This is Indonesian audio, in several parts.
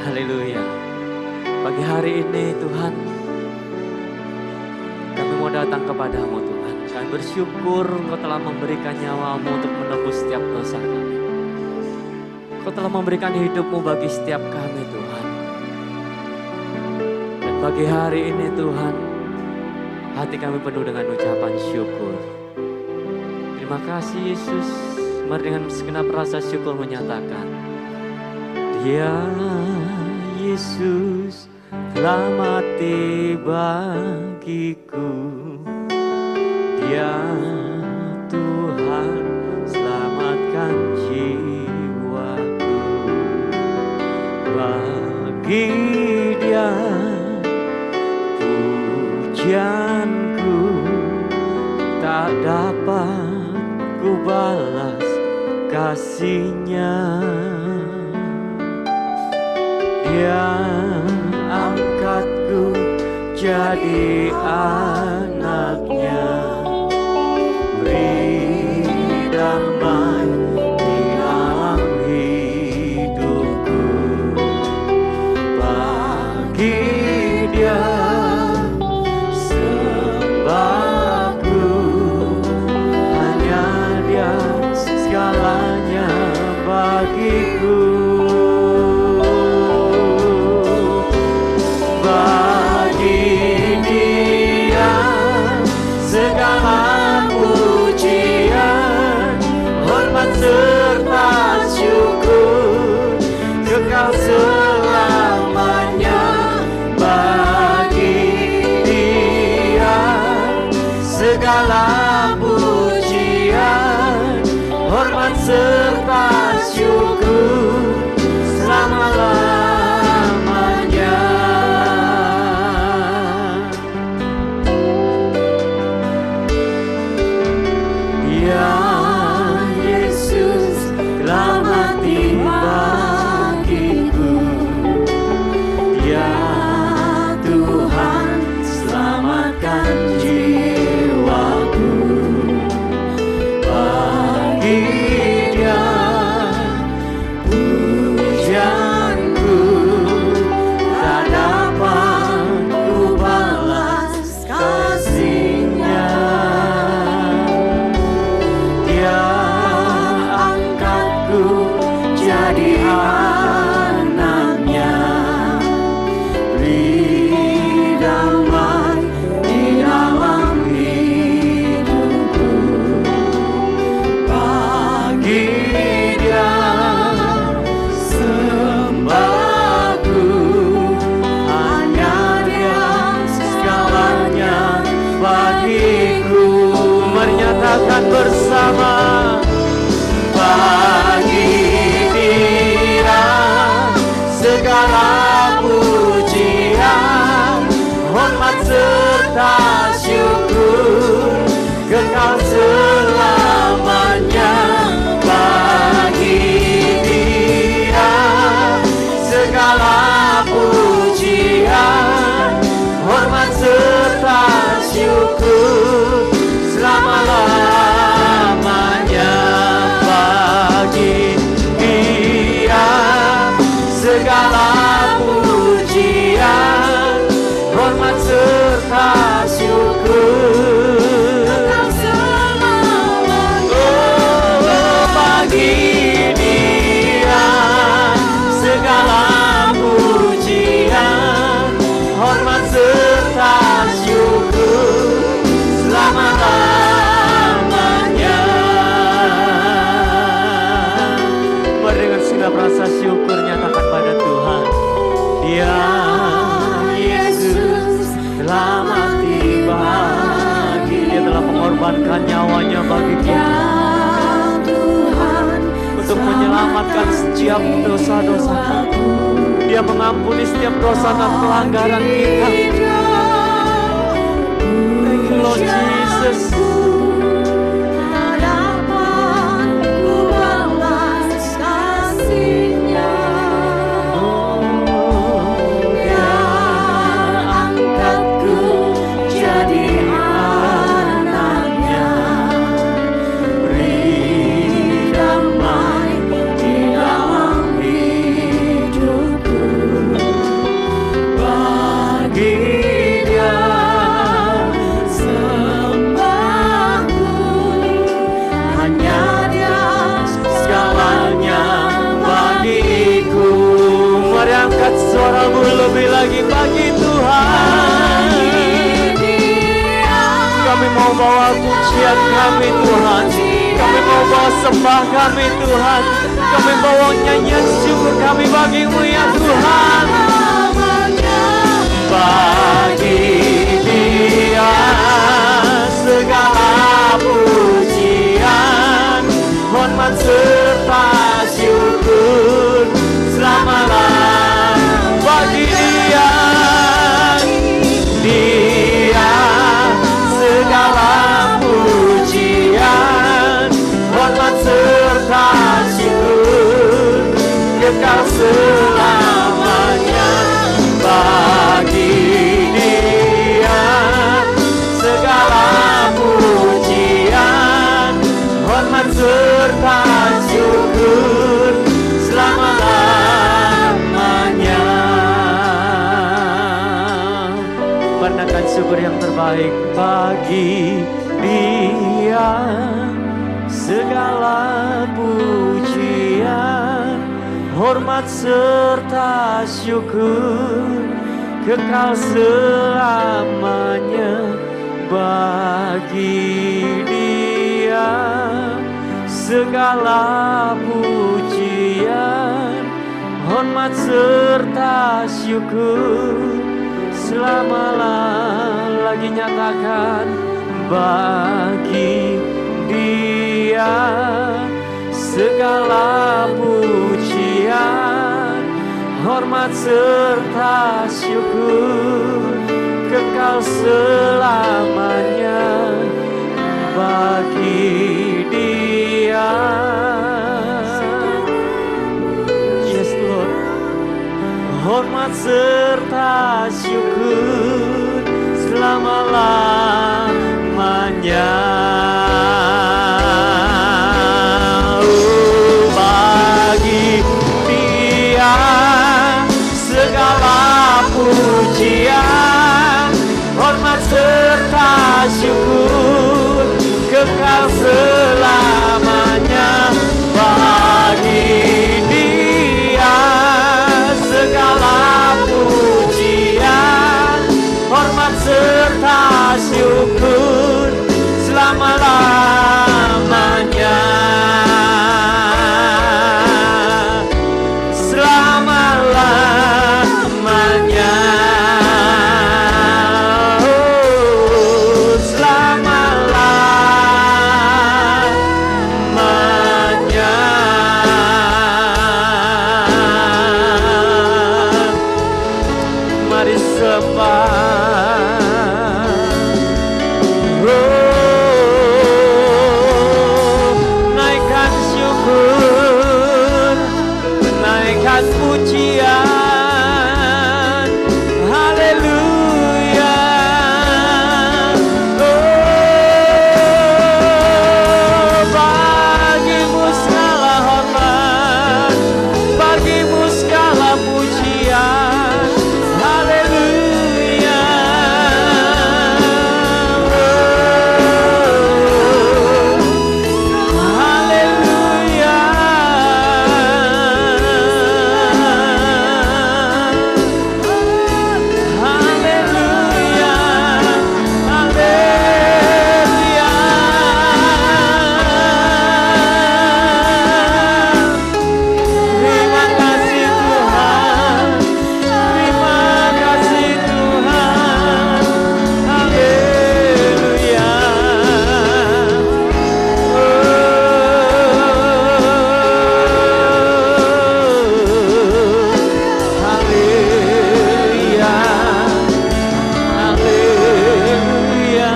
Haleluya. Pagi hari ini Tuhan, kami mau datang kepadamu Tuhan. Kami bersyukur Engkau telah memberikan nyawamu untuk menebus setiap dosa kami. Engkau telah memberikan hidupmu bagi setiap kami Tuhan. Dan pagi hari ini Tuhan, hati kami penuh dengan ucapan syukur. Terima kasih Yesus. Mari dengan segenap rasa syukur menyatakan, Dia Yesus telah mati bagiku. Dia Tuhan selamatkan jiwaku. Bagi Dia pujianku tak dapat ku balas kasih-Nya. Dia angkatku jadi anak-Nya, beri damai di dalam hidupku. Bagi Dia sembahku, hanya Dia segalanya bagiku. Serta syukur kekal selamanya bagi Dia. Segala pujian, hormat serta syukur selama-lamanya. Dia bersama, bagi Dia segala pujian, hormat serta syukur kekal selamanya. Bagi Dia segala pujian, hormat serta syukur selama-lamanya. Bagi Dia segala pujian, hormat serta syukur oh, bagi Dia segala pujian, hormat serta syukur selama-lamanya. Mari dengan segala rasa syukur nyatakan pada Tuhan, Dia Yesus telah mati bagi. Dia telah mengorbankan nyawanya bagi kita untuk menyelamatkan setiap dosa-dosa kita. Dia mengampuni setiap dosa dan pelanggaran kita. Thank you Lord Jesus. Damai di dalam hidupku. pujian kami Tuhan. Kami mau bawa sembah kami Tuhan. Kami bawa nyanyian syukur kami bagi-Mu ya Tuhan. Bagi Dia segala pujian, hormat serta syukur selama-lamanya. Bagi Dia segala pujian, hormat serta syukur kekal selamanya. Bagi Dia segala pujian, hormat serta syukur selama-lamanya. Pandangkan syukur yang terbaik. Bagi Dia segala pujian, hormat serta syukur kekal selamanya. Bagi Dia segala pujian, hormat serta syukur selama-lamanya. Lagi nyatakan, bagi Dia segala pujian, hormat serta syukur kekal selamanya. Bagi Dia, yes Lord, hormat serta syukur selama-lamanya. Bagi Dia segala pujian, hormat serta syukur kekal selamanya. Bagi Dia segala pujian, hormat serta syukur selama-lamanya. Selama-lamanya. Oh, selama-lamanya. Mari sembah. Naikkan syukur, naikkan pujian, haleluya. Oh, bagi-Mu segala hormat, bagi-Mu segala pujian, haleluya. Haleluya. Haleluya. Haleluya. Terima kasih Tuhan. Terima kasih Tuhan. Haleluya. Haleluya. Haleluya.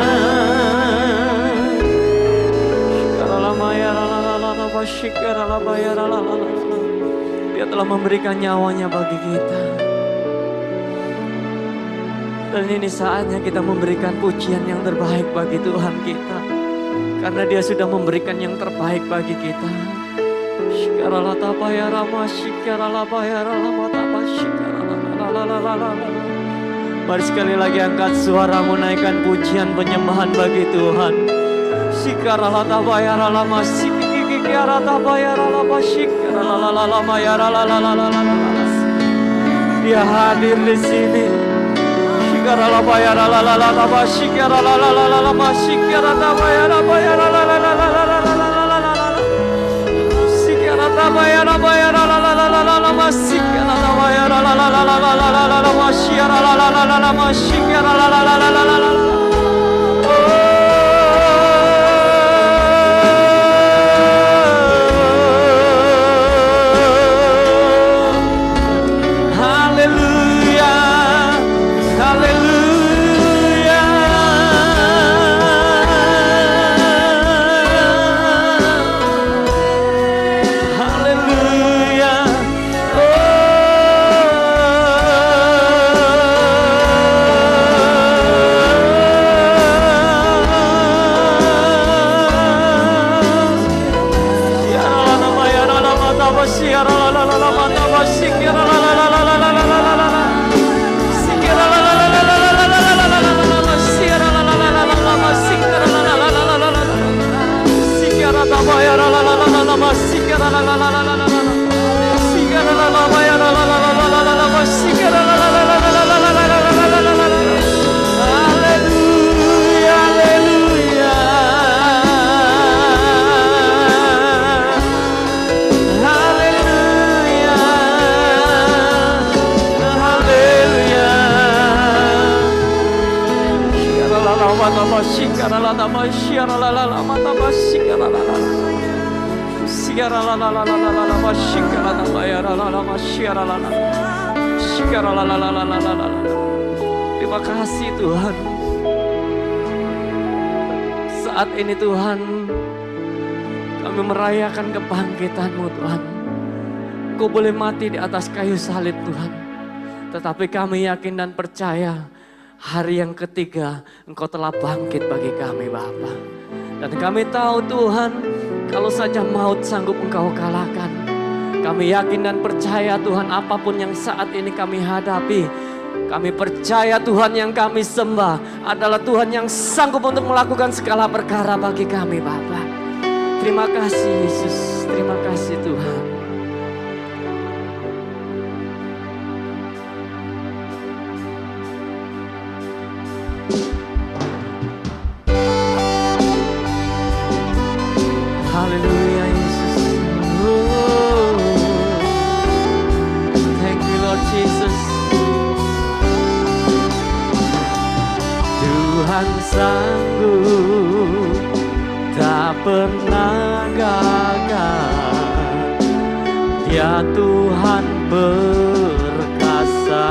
Dia telah memberikan nyawanya bagi kita. Dan ini saatnya kita memberikan pujian yang terbaik bagi Tuhan kita. Karena Dia sudah memberikan yang terbaik bagi kita. Mari sekali lagi angkat suaramu, naikkan pujian penyembahan bagi Tuhan. Dia hadir di sini. Terima kasih Tuhan. Saat ini Tuhan, kami merayakan kebangkitan-Mu Tuhan. Kau boleh mati di atas kayu salib Tuhan. Tetapi kami yakin dan percaya hari yang ketiga Engkau telah bangkit bagi kami Bapa. Dan kami tahu Tuhan, kalau saja maut sanggup Engkau kalahkan. Kami yakin dan percaya Tuhan, apapun yang saat ini kami hadapi, kami percaya Tuhan yang kami sembah adalah Tuhan yang sanggup untuk melakukan segala perkara bagi kami Bapa. Terima kasih Yesus, terima kasih Tuhan. Haleluya Yesus. Thank you Lord Jesus. Tuhan sanggup, tak pernah gagal. Dia Tuhan perkasa,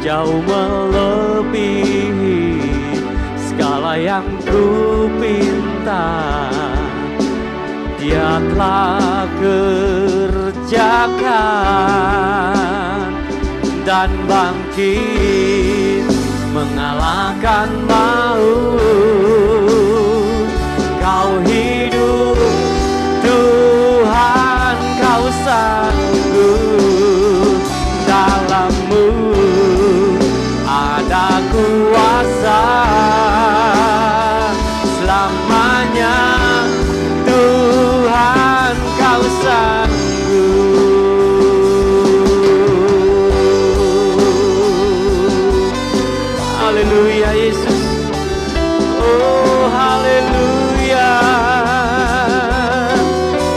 jauh melebihi segala yang ku pinta. Dia telah kerjakan dan bangkit mengalahkan maut. Kau hidup Tuhan, Kau sanggup, dalam-Mu ada kuasa selamanya. Tuhan Kau sanggup. Haleluya Yesus. Oh haleluya.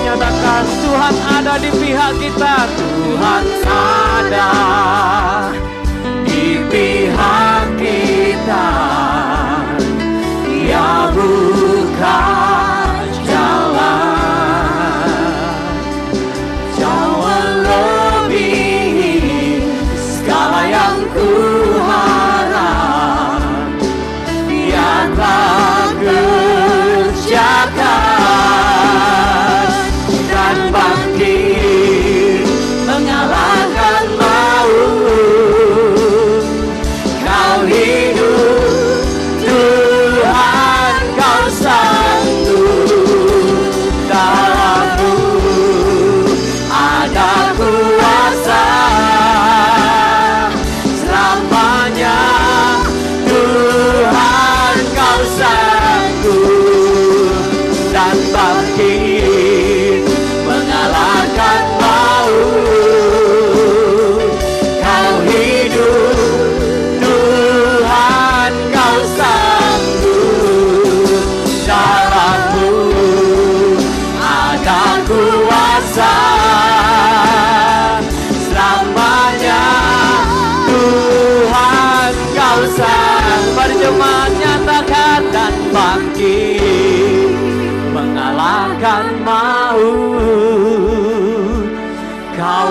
Nyatakan Tuhan ada di pihak kita. Tuhan ada di pihak kita. Dia buka jalan, jauh melebihi segala yang ku harap. Dia telah kerjakan dan bangkit mengalahkan maut.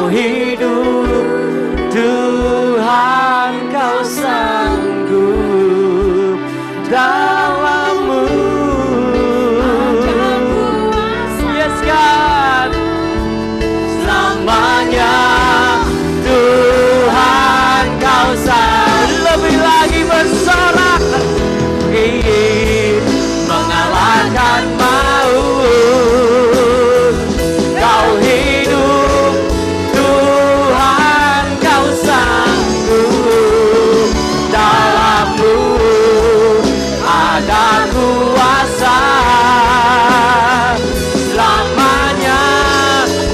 Kau hidup, Tuhan, Kau sanggup dalam-Mu. Yes God, selamanya Tuhan Kau sanggup. Lebih lagi bersorak, mengalahkan maut. Kau hidup, Tuhan, Kau sanggup dalam-Mu ada kuasa. Selamanya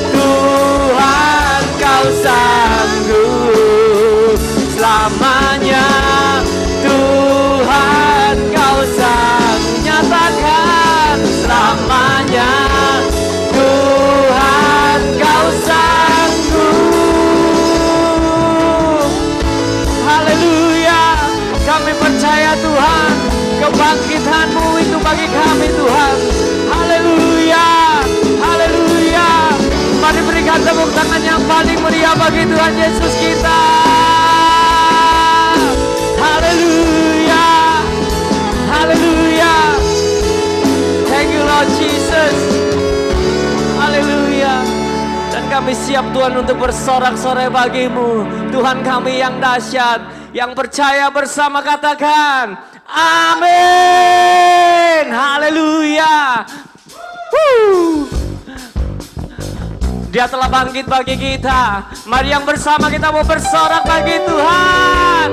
Tuhan Kau sanggup. Selamanya Tuhan Kau sanggup. Nyatakan, selamanya Tuhan Kau sanggup. Haleluya. Kami percaya Tuhan, kebangkitan-Mu itu bagi kami Tuhan. Haleluya. Haleluya. Mari berikan tepuk tangan yang paling meriah bagi Tuhan Yesus kita. Haleluya. Haleluya. Thank you Lord Jesus. Haleluya. Dan kami siap Tuhan untuk bersorak-sorai bagi-Mu. Tuhan kami yang dahsyat, yang percaya bersama katakan amin. Haleluya. Dia telah bangkit bagi kita. Mari yang bersama kita mau bersorak bagi Tuhan.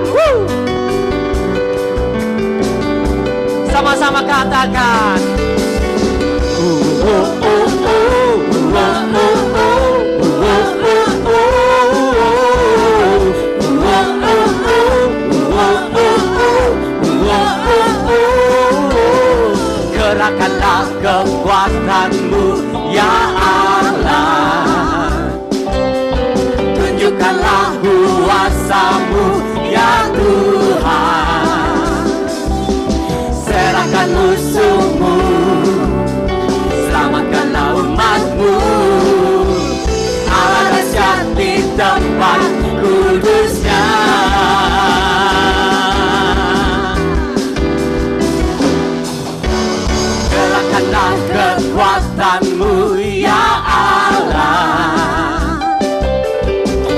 Sama-sama katakan. Gerakkanlah kekuatan-Mu ya Allah. Tunjukkanlah kuasa-Mu ya Tuhan. Serahkan musuh-Mu, selamatkanlah umat-Mu. Allah dahsyat di tempat kudus-Nya. Gerakkanlah kekuatan-Mu ya Allah.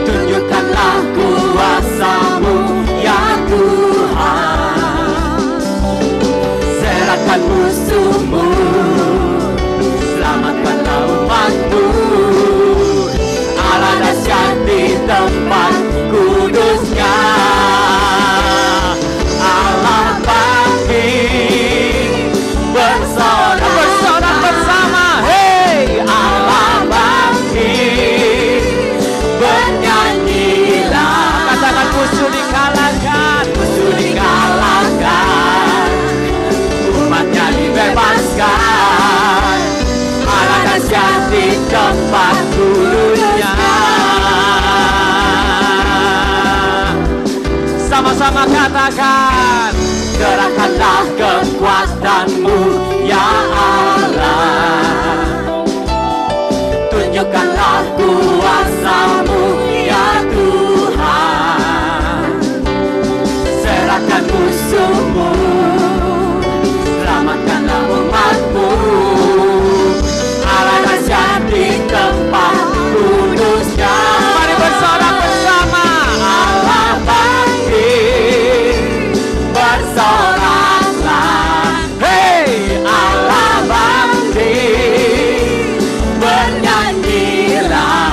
Tunjukkanlah kuasa-Mu ya Tuhan. Serahkan musuh-Mu, selamatkanlah umat-Mu. Allah dahsyat di tempat kudus-Nya. Allah bangkit, bersorak bersama. Hey, Allah bangkit, bernyanyilah. Katakan musuh dikalahkan, musuh dikalahkan. Umatnya dibebaskan. Allah dahsyat di tempat kudus-Nya. Sama-sama katakan, gerakkanlah kekuatan-Mu ya Allah. Tunjukkanlah kuasa-Mu ya Tuhan. Serahkan musuh-Mu, selamatkanlah umat-Mu. Allah dahsyat di tempat kudus-Nya. Mari bersorak bersama. Allah bangkit, bersoraklah. Hey, Allah bangkit, bernyanyilah.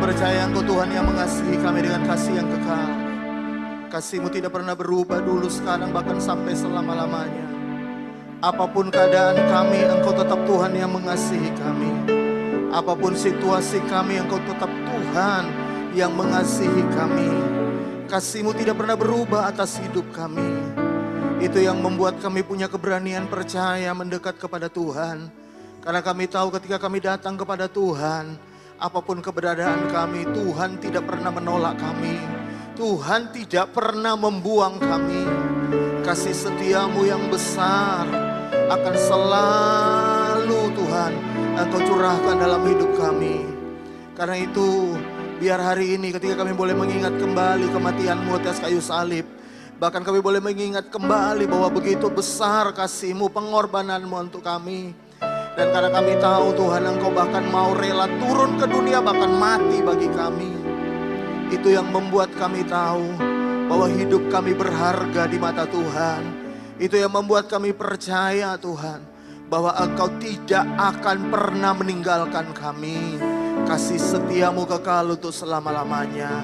percaya Engkau Tuhan yang mengasihi kami dengan kasih yang kekal. Kasih-Mu tidak pernah berubah dulu, sekarang, bahkan sampai selama-lamanya. Apapun keadaan kami, Engkau tetap Tuhan yang mengasihi kami. Apapun situasi kami, Engkau tetap Tuhan yang mengasihi kami. Kasih-Mu tidak pernah berubah atas hidup kami. Itu yang membuat kami punya keberanian percaya mendekat kepada Tuhan. Karena kami tahu ketika kami datang kepada Tuhan, apapun keberadaan kami, Tuhan tidak pernah menolak kami. Tuhan tidak pernah membuang kami. Kasih setia-Mu yang besar akan selalu Tuhan Engkau curahkan dalam hidup kami. Karena itu biar hari ini ketika kami boleh mengingat kembali kematian-Mu atas kayu salib, bahkan kami boleh mengingat kembali bahwa begitu besar kasih-Mu, pengorbanan-Mu untuk kami. Dan karena kami tahu Tuhan Engkau bahkan mau rela turun ke dunia, bahkan mati bagi kami. Itu yang membuat kami tahu bahwa hidup kami berharga di mata Tuhan. Itu yang membuat kami percaya Tuhan bahwa Engkau tidak akan pernah meninggalkan kami. Kasih setia-Mu kekal untuk selama-lamanya.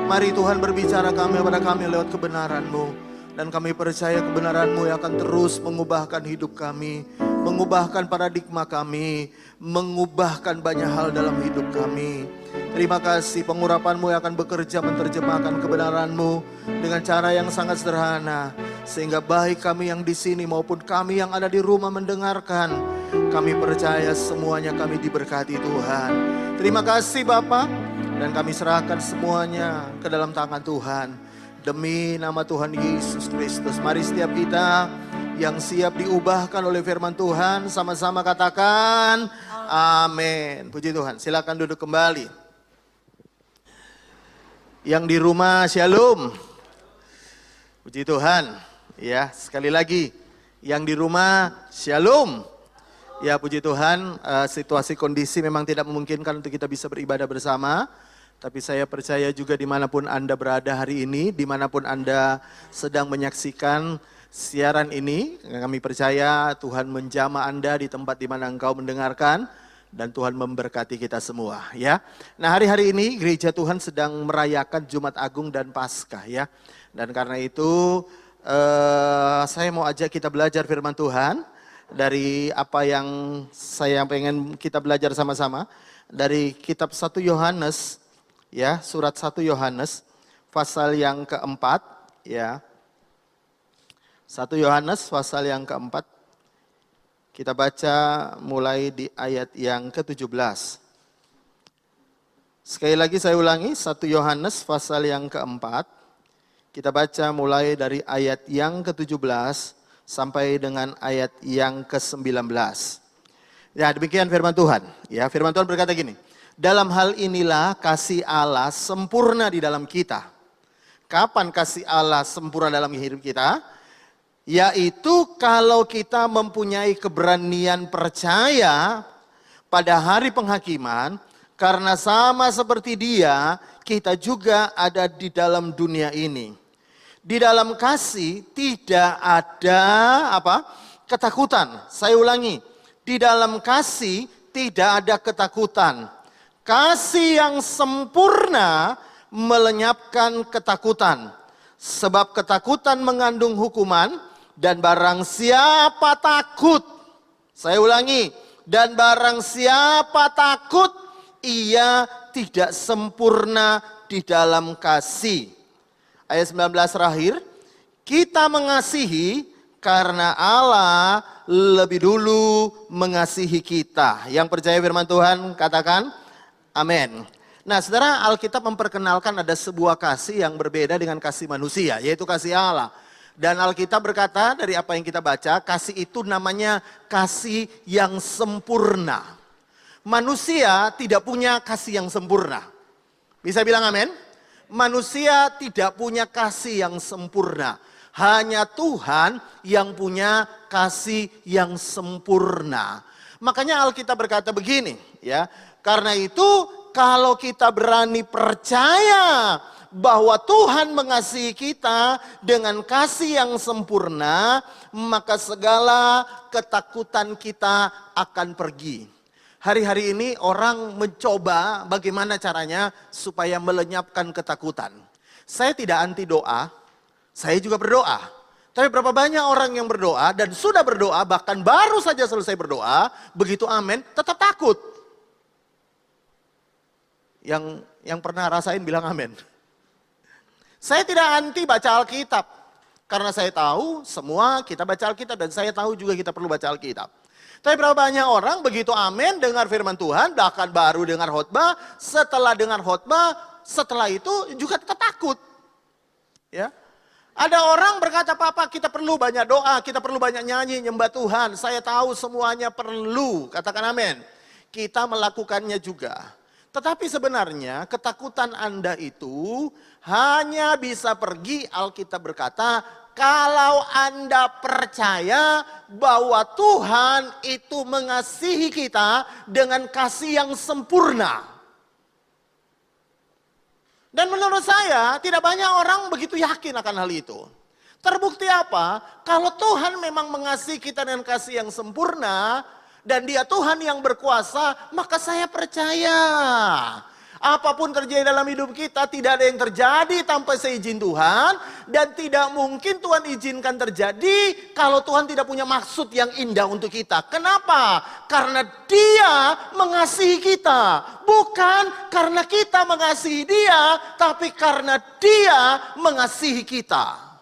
Mari Tuhan berbicara kepada kami lewat kebenaran-Mu. Dan kami percaya kebenaran-Mu yang akan terus mengubahkan hidup kami, mengubahkan paradigma kami, mengubahkan banyak hal dalam hidup kami. Terima kasih pengurapan-Mu yang akan bekerja menerjemahkan kebenaran-Mu dengan cara yang sangat sederhana. Sehingga baik kami yang di sini maupun kami yang ada di rumah mendengarkan, kami percaya semuanya kami diberkati Tuhan. Terima kasih Bapa, dan kami serahkan semuanya ke dalam tangan Tuhan. Demi nama Tuhan Yesus Kristus, mari setiap kita yang siap diubahkan oleh firman Tuhan, sama-sama katakan amin. Puji Tuhan, silakan duduk kembali. Yang di rumah shalom. Puji Tuhan. Ya, sekali lagi. Yang di rumah shalom. Ya, puji Tuhan, situasi kondisi memang tidak memungkinkan untuk kita bisa beribadah bersama. Tapi saya percaya juga dimanapun Anda berada hari ini, dimanapun Anda sedang menyaksikan siaran ini, kami percaya Tuhan menjamah Anda di tempat di mana engkau mendengarkan, dan Tuhan memberkati kita semua, ya. Nah, hari-hari ini gereja Tuhan sedang merayakan Jumat Agung dan Paskah, ya. Dan karena itu saya mau ajak kita belajar firman Tuhan dari apa yang saya pengen kita belajar sama-sama dari kitab 1 Yohanes, ya, surat 1 Yohanes pasal yang keempat, ya. 1 Yohanes pasal yang keempat. Kita baca mulai di ayat yang ke-17. Sekali lagi saya ulangi, 1 Yohanes pasal yang keempat. Kita baca mulai dari ayat yang ke-17 sampai dengan ayat yang ke-19. Ya, demikian firman Tuhan. Ya, firman Tuhan berkata gini. Dalam hal inilah kasih Allah sempurna di dalam kita. Kapan kasih Allah sempurna dalam hidup kita? Yaitu kalau kita mempunyai keberanian percaya pada hari penghakiman, karena sama seperti Dia, kita juga ada di dalam dunia ini. Di dalam kasih tidak ada ketakutan. Saya ulangi, di dalam kasih tidak ada ketakutan. Kasih yang sempurna melenyapkan ketakutan. Sebab ketakutan mengandung hukuman, dan barang siapa takut, saya ulangi, dan barang siapa takut, ia tidak sempurna di dalam kasih. Ayat 19 terakhir, kita mengasihi karena Allah lebih dulu mengasihi kita. Yang percaya firman Tuhan katakan amin. Nah, saudara, Alkitab memperkenalkan ada sebuah kasih yang berbeda dengan kasih manusia, yaitu kasih Allah. Dan Alkitab berkata dari apa yang kita baca, kasih itu namanya kasih yang sempurna. Manusia tidak punya kasih yang sempurna. Bisa bilang amin? Manusia tidak punya kasih yang sempurna. Hanya Tuhan yang punya kasih yang sempurna. Makanya Alkitab berkata begini, ya. Karena itu kalau kita berani percaya bahwa Tuhan mengasihi kita dengan kasih yang sempurna, maka segala ketakutan kita akan pergi. Hari-hari ini orang mencoba bagaimana caranya supaya melenyapkan ketakutan. Saya tidak anti doa, saya juga berdoa. Tapi berapa banyak orang yang berdoa dan sudah berdoa, bahkan baru saja selesai berdoa, begitu amin, tetap takut. Yang pernah rasain bilang amin. Saya tidak anti baca Alkitab, karena saya tahu semua kita baca Alkitab dan saya tahu juga kita perlu baca Alkitab. Tapi berapa banyak orang begitu amin dengar firman Tuhan, bahkan baru dengar khotbah, setelah dengar khotbah, setelah itu juga tetap takut. Ya. Ada orang berkata, "Papa, kita perlu banyak doa, kita perlu banyak nyanyi, nyembah Tuhan." Saya tahu semuanya perlu, katakan amin. Kita melakukannya juga. Tetapi sebenarnya ketakutan Anda itu hanya bisa pergi, Alkitab berkata, kalau Anda percaya bahwa Tuhan itu mengasihi kita dengan kasih yang sempurna. Dan menurut saya tidak banyak orang begitu yakin akan hal itu. Terbukti apa? Kalau Tuhan memang mengasihi kita dengan kasih yang sempurna, dan Dia Tuhan yang berkuasa, maka saya percaya. Apapun terjadi dalam hidup kita, tidak ada yang terjadi tanpa seizin Tuhan. Dan tidak mungkin Tuhan izinkan terjadi kalau Tuhan tidak punya maksud yang indah untuk kita. Kenapa? Karena Dia mengasihi kita. Bukan karena kita mengasihi Dia, tapi karena Dia mengasihi kita.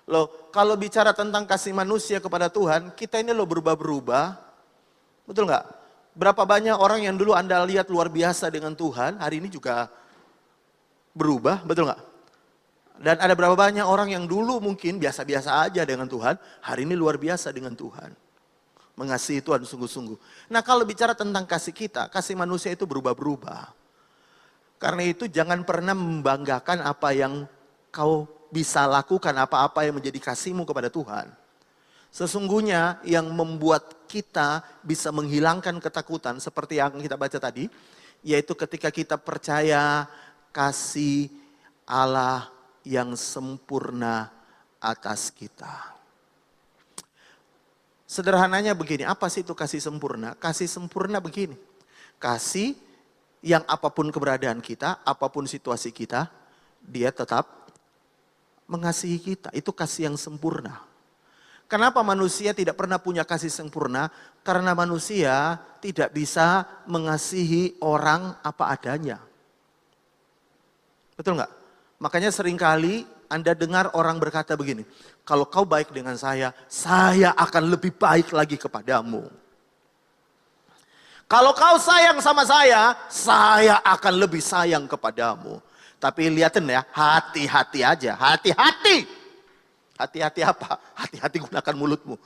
Loh, kalau bicara tentang kasih manusia kepada Tuhan, kita ini loh berubah-berubah. Betul nggak? Berapa banyak orang yang dulu Anda lihat luar biasa dengan Tuhan, hari ini juga berubah, betul nggak? Dan ada berapa banyak orang yang dulu mungkin biasa-biasa aja dengan Tuhan, hari ini luar biasa dengan Tuhan. Mengasihi Tuhan sungguh-sungguh. Nah, kalau bicara tentang kasih kita, kasih manusia itu berubah-berubah. Karena itu jangan pernah membanggakan apa yang kau bisa lakukan, apa-apa yang menjadi kasihmu kepada Tuhan. Sesungguhnya yang membuat kita bisa menghilangkan ketakutan seperti yang kita baca tadi, yaitu ketika kita percaya kasih Allah yang sempurna atas kita. Sederhananya begini, apa sih itu kasih sempurna? Kasih sempurna begini, kasih yang apapun keberadaan kita, apapun situasi kita, Dia tetap mengasihi kita. Itu kasih yang sempurna. Kenapa manusia tidak pernah punya kasih sempurna? Karena manusia tidak bisa mengasihi orang apa adanya. Betul nggak? Makanya seringkali Anda dengar orang berkata begini, kalau kau baik dengan saya akan lebih baik lagi kepadamu. Kalau kau sayang sama saya akan lebih sayang kepadamu. Tapi lihatin ya, hati-hati aja, hati-hati. Hati-hati apa? Hati-hati gunakan mulutmu.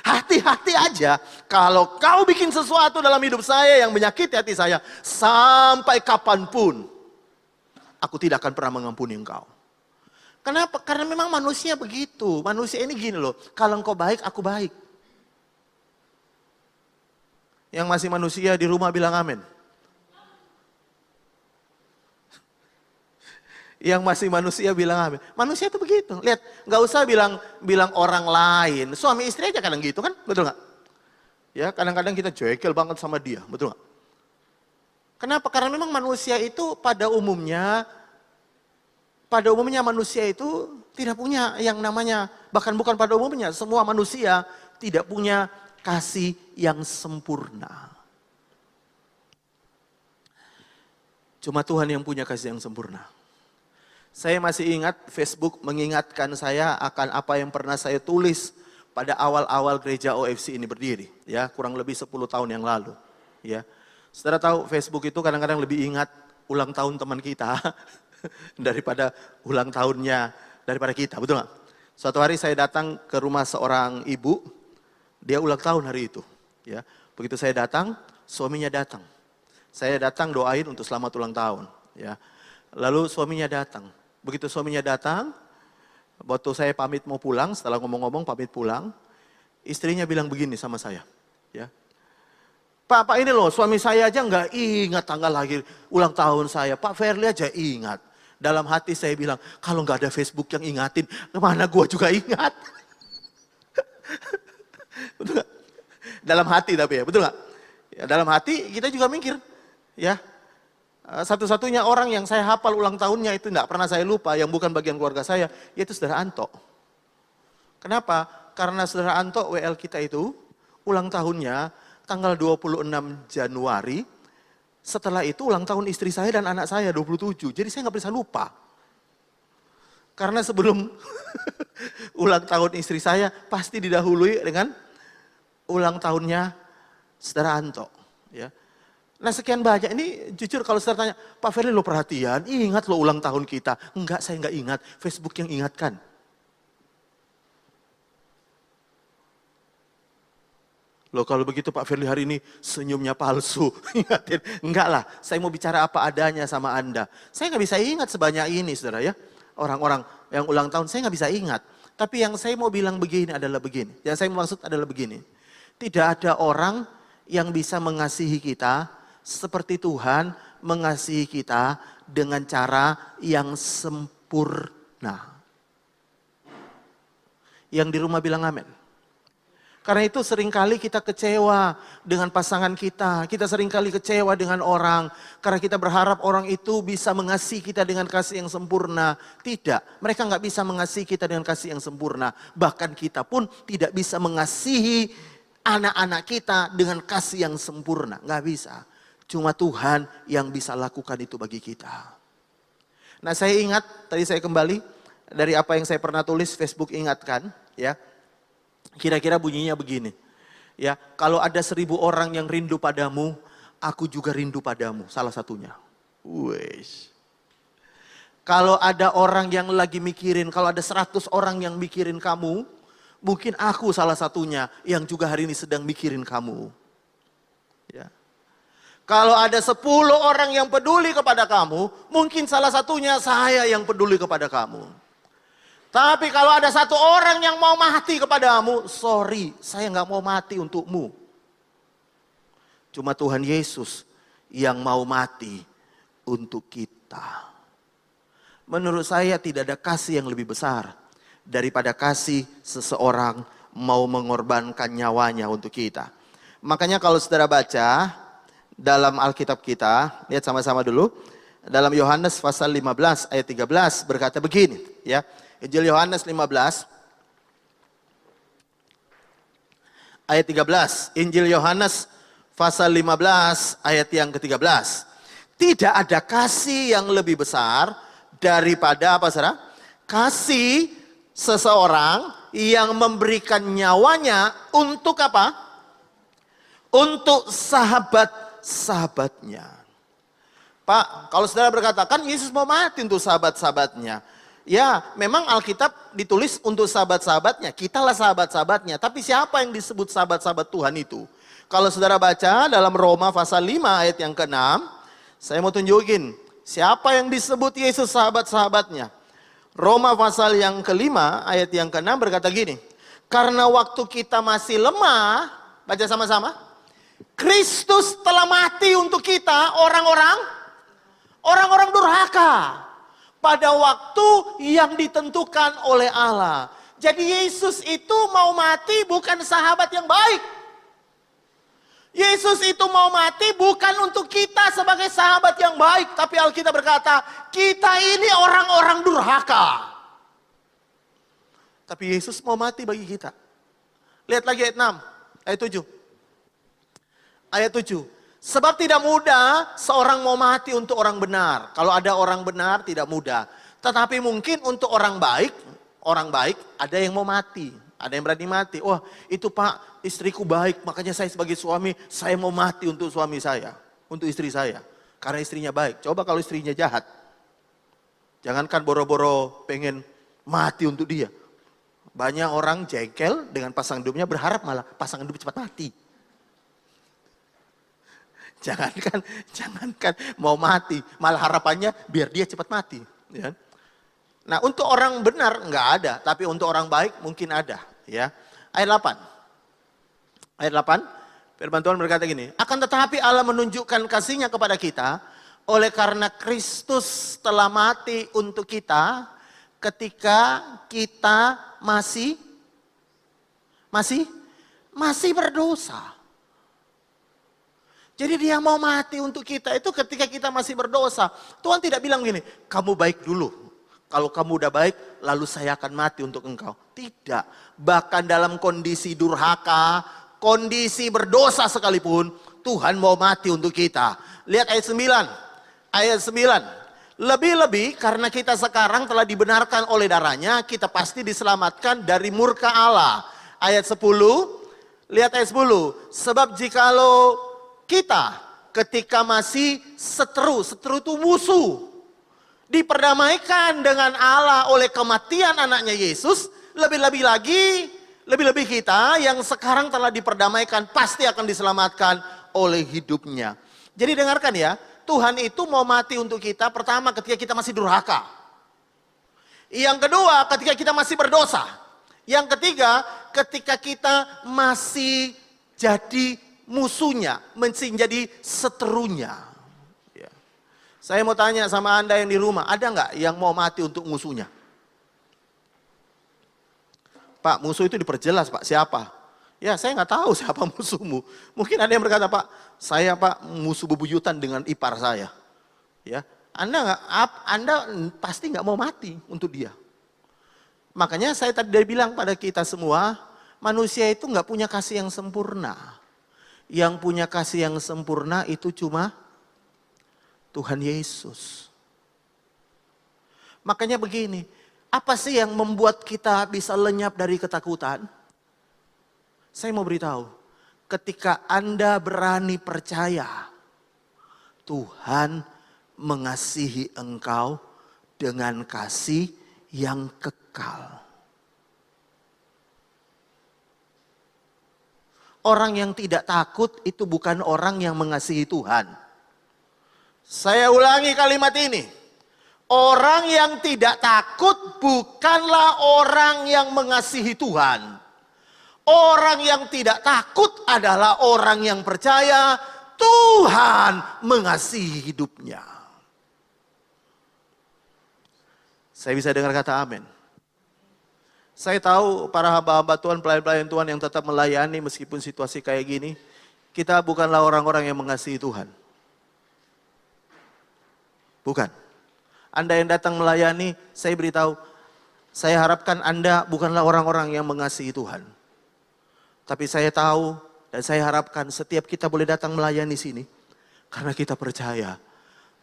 Hati-hati aja. Kalau kau bikin sesuatu dalam hidup saya yang menyakiti hati saya, sampai kapanpun, aku tidak akan pernah mengampuni engkau. Kenapa? Karena memang manusia begitu. Manusia ini gini loh, kalau engkau baik, aku baik. Yang masih manusia di rumah bilang amin. Yang masih manusia bilang amin. Manusia itu begitu. Lihat, nggak usah bilang orang lain. Suami istri aja kadang gitu kan, betul nggak? Ya, kadang-kadang kita jengkel banget sama dia, betul nggak? Kenapa? Karena memang manusia itu pada umumnya manusia itu tidak punya yang namanya, bahkan bukan pada umumnya, semua manusia tidak punya kasih yang sempurna. Cuma Tuhan yang punya kasih yang sempurna. Saya masih ingat Facebook mengingatkan saya akan apa yang pernah saya tulis pada awal-awal gereja OFC ini berdiri, ya, kurang lebih 10 tahun yang lalu, ya. Saudara tahu Facebook itu kadang-kadang lebih ingat ulang tahun teman kita daripada ulang tahunnya daripada kita, betul nggak? Suatu hari saya datang ke rumah seorang ibu, dia ulang tahun hari itu, ya. Begitu saya datang, suaminya datang. Saya datang doain untuk selamat ulang tahun, ya. Lalu suaminya datang. Begitu suaminya datang, waktu saya pamit mau pulang, setelah ngomong-ngomong pamit pulang, istrinya bilang begini sama saya, ya. Pak ini loh, suami saya aja nggak ingat tanggal lahir ulang tahun saya. Pak Verly aja ingat. Dalam hati saya bilang, kalau nggak ada Facebook yang ingatin, kemana gua juga ingat. Betul gak? Dalam hati tapi ya, betul gak? Ya, dalam hati kita juga mikir, ya. Satu-satunya orang yang saya hafal ulang tahunnya itu tidak pernah saya lupa, yang bukan bagian keluarga saya, yaitu Saudara Anto. Kenapa? Karena Saudara Anto WL kita itu ulang tahunnya tanggal 26 Januari. Setelah itu ulang tahun istri saya dan anak saya 27. Jadi saya nggak bisa lupa. Karena sebelum ulang tahun istri saya pasti didahului dengan ulang tahunnya Saudara Anto. Ya. Nah sekian banyak, ini jujur kalau saudara tanya, Pak Ferry lo perhatian, ingat lo ulang tahun kita. Enggak, saya enggak ingat, Facebook yang ingatkan. Loh kalau begitu Pak Ferry hari ini senyumnya palsu. Ingatin, enggak lah, saya mau bicara apa adanya sama Anda. Saya enggak bisa ingat sebanyak ini saudara ya. Orang-orang yang ulang tahun saya enggak bisa ingat. Tapi yang saya mau bilang begini adalah begini. Yang saya maksud adalah begini. Tidak ada orang yang bisa mengasihi kita seperti Tuhan mengasihi kita dengan cara yang sempurna. Yang di rumah bilang amin. Karena itu seringkali kita kecewa dengan pasangan kita. Kita seringkali kecewa dengan orang. Karena kita berharap orang itu bisa mengasihi kita dengan kasih yang sempurna. Tidak, mereka nggak bisa mengasihi kita dengan kasih yang sempurna. Bahkan kita pun tidak bisa mengasihi anak-anak kita dengan kasih yang sempurna. Nggak bisa. Cuma Tuhan yang bisa lakukan itu bagi kita. Nah saya ingat, tadi saya kembali dari apa yang saya pernah tulis, Facebook ingatkan. Ya, kira-kira bunyinya begini. Ya, kalau ada 1000 orang yang rindu padamu, aku juga rindu padamu. Salah satunya. Wes. Kalau ada orang yang lagi mikirin, kalau ada 100 orang yang mikirin kamu, mungkin aku salah satunya yang juga hari ini sedang mikirin kamu. Ya. Kalau ada 10 orang yang peduli kepada kamu, mungkin salah satunya saya yang peduli kepada kamu. Tapi kalau ada 1 orang yang mau mati kepadamu, sorry, saya nggak mau mati untukmu. Cuma Tuhan Yesus yang mau mati untuk kita. Menurut saya tidak ada kasih yang lebih besar daripada kasih seseorang mau mengorbankan nyawanya untuk kita. Makanya kalau saudara baca dalam Alkitab kita, lihat sama-sama dulu. Dalam Yohanes pasal 15 ayat 13 berkata begini, ya. Injil Yohanes 15 ayat 13. Injil Yohanes pasal 15 ayat yang ke-13. Tidak ada kasih yang lebih besar daripada apa saudara? Kasih seseorang yang memberikan nyawanya untuk apa? Untuk sahabatnya. Pak, kalau saudara berkata, kan Yesus mau mati untuk sahabat-sahabatnya. Ya, memang Alkitab ditulis untuk sahabat-sahabatnya. Kitalah sahabat-sahabatnya. Tapi siapa yang disebut sahabat-sahabat Tuhan itu? Kalau saudara baca dalam Roma pasal 5 ayat yang ke-6, saya mau tunjukin siapa yang disebut Yesus sahabat-sahabatnya. Roma pasal yang ke-5 ayat yang ke-6 berkata gini. Karena waktu kita masih lemah, baca sama-sama. Kristus telah mati untuk kita, orang-orang durhaka. Pada waktu yang ditentukan oleh Allah. Jadi Yesus itu mau mati bukan sahabat yang baik. Yesus itu mau mati bukan untuk kita sebagai sahabat yang baik. Tapi Alkitab berkata, kita ini orang-orang durhaka. Tapi Yesus mau mati bagi kita. Lihat lagi ayat 6, ayat 7. Ayat 7. Sebab tidak mudah seorang mau mati untuk orang benar. Kalau ada orang benar tidak mudah. Tetapi mungkin untuk orang baik ada yang mau mati. Ada yang berani mati. Wah itu Pak istriku baik, makanya saya sebagai suami, saya mau mati untuk suami saya. Untuk istri saya. Karena istrinya baik. Coba kalau istrinya jahat. Jangankan boro-boro pengen mati untuk dia. Banyak orang jengkel dengan pasangan hidupnya, berharap malah pasangan hidup cepat mati. Jangankan mau mati, malah harapannya biar dia cepat mati. Ya. Nah untuk orang benar nggak ada, tapi untuk orang baik mungkin ada. Ya. Ayat 8. Ayat 8, firman Tuhan berkata gini. Akan tetapi Allah menunjukkan kasih-Nya kepada kita, oleh karena Kristus telah mati untuk kita, ketika kita masih berdosa. Jadi dia mau mati untuk kita itu ketika kita masih berdosa. Tuhan tidak bilang gini, kamu baik dulu. Kalau kamu udah baik, lalu saya akan mati untuk engkau. Tidak. Bahkan dalam kondisi durhaka, kondisi berdosa sekalipun, Tuhan mau mati untuk kita. Lihat ayat 9. Ayat 9. Lebih-lebih karena kita sekarang telah dibenarkan oleh darahnya, kita pasti diselamatkan dari murka Allah. Ayat 10. Lihat ayat 10. Sebab jikalau kita ketika masih seteru itu musuh, diperdamaikan dengan Allah oleh kematian anaknya Yesus, lebih-lebih kita yang sekarang telah diperdamaikan pasti akan diselamatkan oleh hidupnya. Jadi dengarkan ya, Tuhan itu mau mati untuk kita pertama ketika kita masih durhaka. Yang kedua ketika kita masih berdosa. Yang ketiga ketika kita masih jadi musuhnya, menjadi seterunya. Ya. Saya mau tanya sama Anda yang di rumah, ada nggak yang mau mati untuk musuhnya? Pak, musuh itu diperjelas Pak, siapa? Ya saya nggak tahu siapa musuhmu. Mungkin ada yang berkata, Pak, saya Pak musuh bebuyutan dengan ipar saya. Ya, Anda pasti nggak mau mati untuk dia. Makanya saya tadi bilang pada kita semua, manusia itu nggak punya kasih yang sempurna. Yang punya kasih yang sempurna itu cuma Tuhan Yesus. Makanya begini, apa sih yang membuat kita bisa lenyap dari ketakutan? Saya mau beritahu, ketika Anda berani percaya, Tuhan mengasihi engkau dengan kasih yang kekal. Orang yang tidak takut itu bukan orang yang mengasihi Tuhan. Saya ulangi kalimat ini. Orang yang tidak takut bukanlah orang yang mengasihi Tuhan. Orang yang tidak takut adalah orang yang percaya Tuhan mengasihi hidupnya. Saya bisa dengar kata amin. Saya tahu para hamba-hamba Tuhan, pelayan-pelayan Tuhan yang tetap melayani meskipun situasi kayak gini. Kita bukanlah orang-orang yang mengasihi Tuhan. Bukan. Anda yang datang melayani, saya beritahu, saya harapkan Anda bukanlah orang-orang yang mengasihi Tuhan. Tapi saya tahu dan saya harapkan setiap kita boleh datang melayani sini. Karena kita percaya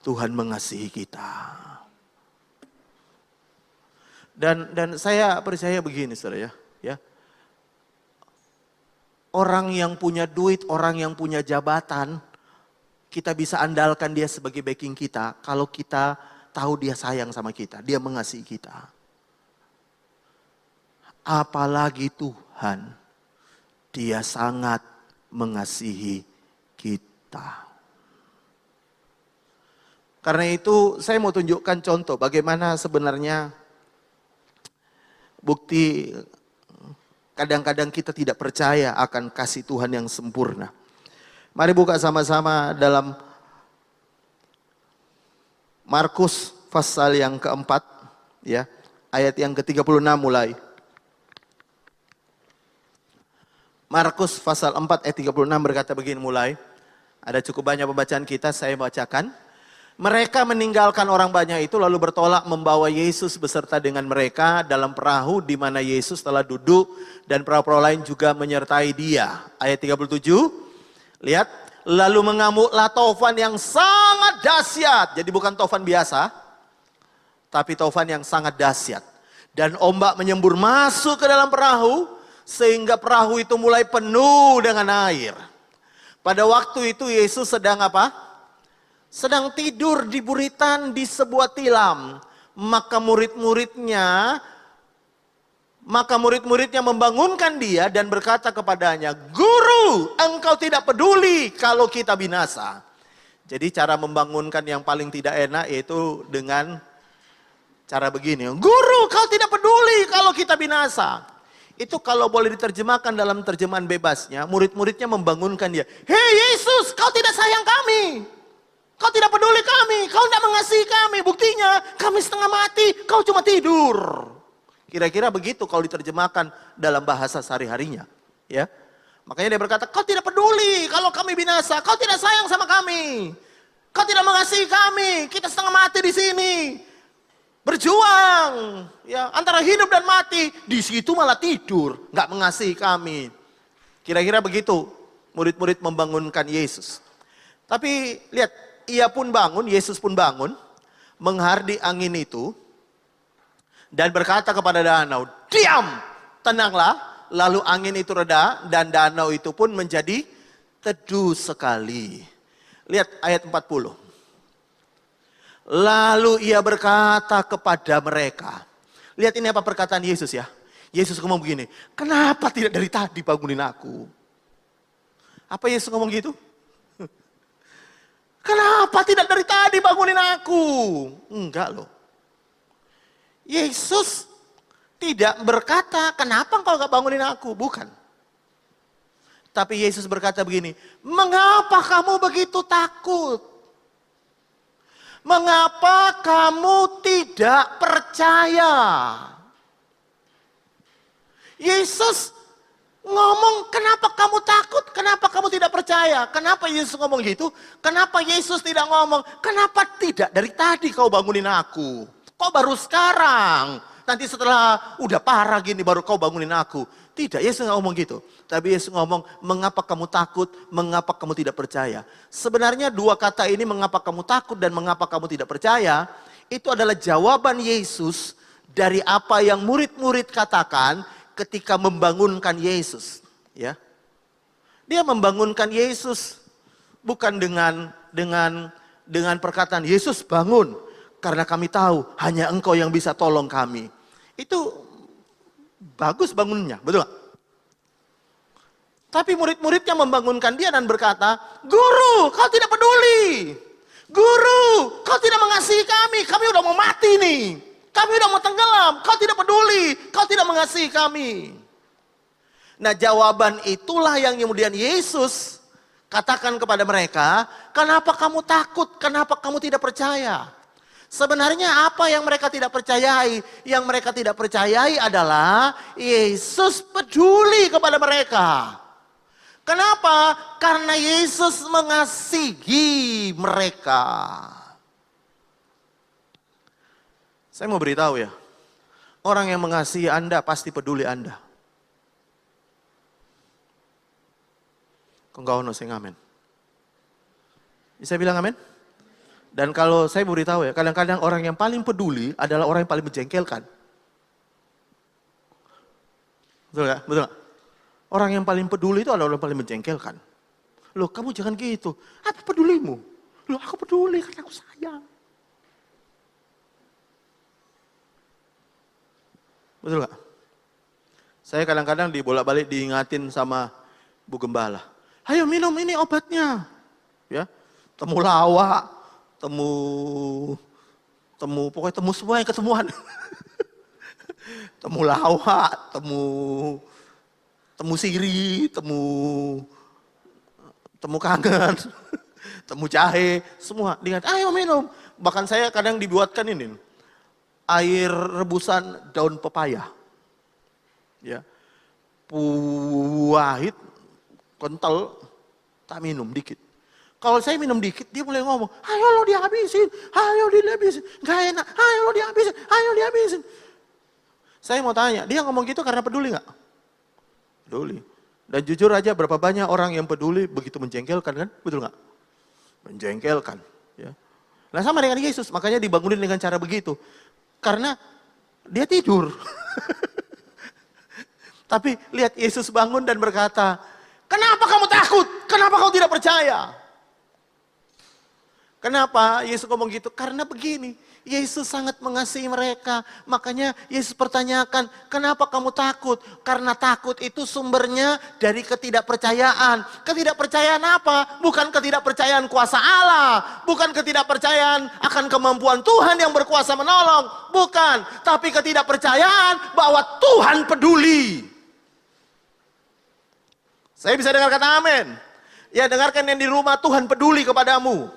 Tuhan mengasihi kita. Dan saya percaya begini saudara ya. Orang yang punya duit, orang yang punya jabatan, kita bisa andalkan dia sebagai backing kita kalau kita tahu dia sayang sama kita, dia mengasihi kita. Apalagi Tuhan, dia sangat mengasihi kita. Karena itu saya mau tunjukkan contoh bagaimana sebenarnya bukti kadang-kadang kita tidak percaya akan kasih Tuhan yang sempurna. Mari buka sama-sama dalam Markus pasal yang keempat, ya, ayat yang ke-36 mulai. Markus pasal 4 ayat 36 berkata begini mulai. Ada cukup banyak pembacaan kita, saya bacakan. Mereka meninggalkan orang banyak itu lalu bertolak membawa Yesus beserta dengan mereka dalam perahu di mana Yesus telah duduk dan perahu-perahu lain juga menyertai dia. Ayat 37, lihat. Lalu mengamuklah taufan yang sangat dahsyat. Jadi bukan taufan biasa, tapi taufan yang sangat dahsyat. Dan ombak menyembur masuk ke dalam perahu sehingga perahu itu mulai penuh dengan air. Pada waktu itu Yesus sedang apa? Sedang tidur di buritan di sebuah tilam. Maka murid-muridnya membangunkan dia dan berkata kepadanya, Guru, engkau tidak peduli kalau kita binasa. Jadi cara membangunkan yang paling tidak enak yaitu dengan cara begini. Guru, kau tidak peduli kalau kita binasa. Itu kalau boleh diterjemahkan dalam terjemahan bebasnya, murid-muridnya membangunkan dia. Hei Yesus, kau tidak sayang kami. Kau tidak peduli kami, kau tidak mengasihi kami. Buktinya kami setengah mati, kau cuma tidur. Kira-kira begitu kalau diterjemahkan dalam bahasa sehari-harinya. Ya. Makanya dia berkata, kau tidak peduli kalau kami binasa, kau tidak sayang sama kami. Kau tidak mengasihi kami, kita setengah mati di sini. Berjuang, ya, antara hidup dan mati, di situ malah tidur, nggak mengasihi kami. Kira-kira begitu murid-murid membangunkan Yesus. Tapi lihat, ia pun bangun, Yesus pun bangun, menghardi angin itu, dan berkata kepada danau, diam, tenanglah. Lalu angin itu reda, dan danau itu pun menjadi teduh sekali. Lihat ayat 40. Lalu ia berkata kepada mereka. Lihat ini apa perkataan Yesus ya. Yesus ngomong begini, kenapa tidak dari tadi bangunin aku? Apa Yesus ngomong gitu? Kenapa tidak dari tadi bangunin aku? Enggak loh. Yesus tidak berkata, kenapa engkau gak bangunin aku? Bukan. Tapi Yesus berkata begini, mengapa kamu begitu takut? Mengapa kamu tidak percaya? Yesus ngomong, kenapa kamu takut? Kenapa kamu tidak percaya? Kenapa Yesus ngomong gitu? Kenapa Yesus tidak ngomong, kenapa tidak dari tadi kau bangunin aku? Kok baru sekarang? Nanti setelah udah parah gini baru kau bangunin aku. Tidak, Yesus nggak ngomong gitu. Tapi Yesus ngomong, mengapa kamu takut, mengapa kamu tidak percaya. Sebenarnya dua kata ini, mengapa kamu takut dan mengapa kamu tidak percaya, itu adalah jawaban Yesus dari apa yang murid-murid katakan ketika membangunkan Yesus. Ya, dia membangunkan Yesus bukan dengan perkataan, Yesus bangun, karena kami tahu hanya engkau yang bisa tolong kami. Itu bagus bangunnya, betul gak? Tapi murid-muridnya membangunkan dia dan berkata, Guru, kau tidak peduli. Guru, kau tidak mengasihi kami udah mau mati nih. Kami udah mau tenggelam, kau tidak peduli, kau tidak mengasihi kami. Nah, jawaban itulah yang kemudian Yesus katakan kepada mereka, kenapa kamu takut, kenapa kamu tidak percaya? Sebenarnya apa yang mereka tidak percayai? Yang mereka tidak percayai adalah Yesus peduli kepada mereka. Kenapa? Karena Yesus mengasihi mereka. Saya mau beritahu ya, orang yang mengasihi Anda pasti peduli Anda. Kok nggak ono sing amen? Bisa bilang amen? Dan kalau saya mau beritahu ya, kadang-kadang orang yang paling peduli adalah orang yang paling menjengkelkan. Betul gak? Betul gak? Orang yang paling peduli itu adalah orang yang paling menjengkelkan. Loh, kamu jangan gitu. Apa pedulimu? Loh, aku peduli karena aku sayang. Betul gak? Saya kadang-kadang dibolak-balik diingatin sama Bu Gembala. Ayo minum ini obatnya. Ya, temulawak. Pokoknya temu semua yang ketemuan. Temu lawak, temu siri, temu kangen, temu jahe, semua. Diingat, ayo minum. Bahkan saya kadang dibuatkan ini, air rebusan daun pepaya. Ya, pahit, kental, tak minum dikit. Kalau saya minum dikit, dia mulai ngomong, ayo lo dihabisin, gak enak, ayo lo dihabisin. Saya mau tanya, dia ngomong gitu karena peduli gak? Peduli. Dan jujur aja berapa banyak orang yang peduli begitu menjengkelkan kan? Betul gak? Menjengkelkan. Ya. Nah sama dengan Yesus, makanya dibangunin dengan cara begitu. Karena dia tidur. Tapi lihat Yesus bangun dan berkata, kenapa kamu takut? Kenapa kau tidak percaya? Kenapa Yesus ngomong gitu? Karena begini, Yesus sangat mengasihi mereka. Makanya Yesus pertanyakan, kenapa kamu takut? Karena takut itu sumbernya dari ketidakpercayaan. Ketidakpercayaan apa? Bukan ketidakpercayaan kuasa Allah. Bukan ketidakpercayaan akan kemampuan Tuhan yang berkuasa menolong. Bukan. Tapi ketidakpercayaan bahwa Tuhan peduli. Saya bisa dengar kata amin. Ya, dengarkan yang di rumah, Tuhan peduli kepadamu.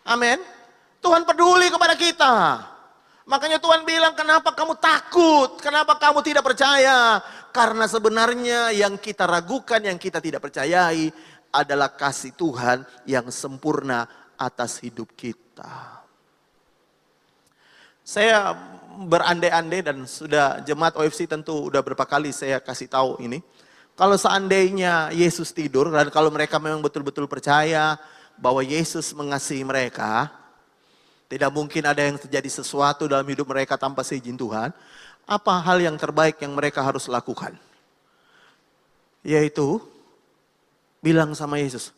Amin. Tuhan peduli kepada kita. Makanya Tuhan bilang, kenapa kamu takut? Kenapa kamu tidak percaya? Karena sebenarnya yang kita ragukan, yang kita tidak percayai adalah kasih Tuhan yang sempurna atas hidup kita. Saya berandai-andai dan sudah jemaat OFC tentu udah berapa kali saya kasih tahu ini. Kalau seandainya Yesus tidur dan kalau mereka memang betul-betul percaya bahwa Yesus mengasihi mereka, tidak mungkin ada yang terjadi sesuatu dalam hidup mereka tanpa seizin Tuhan. Apa hal yang terbaik yang mereka harus lakukan? Yaitu bilang sama Yesus,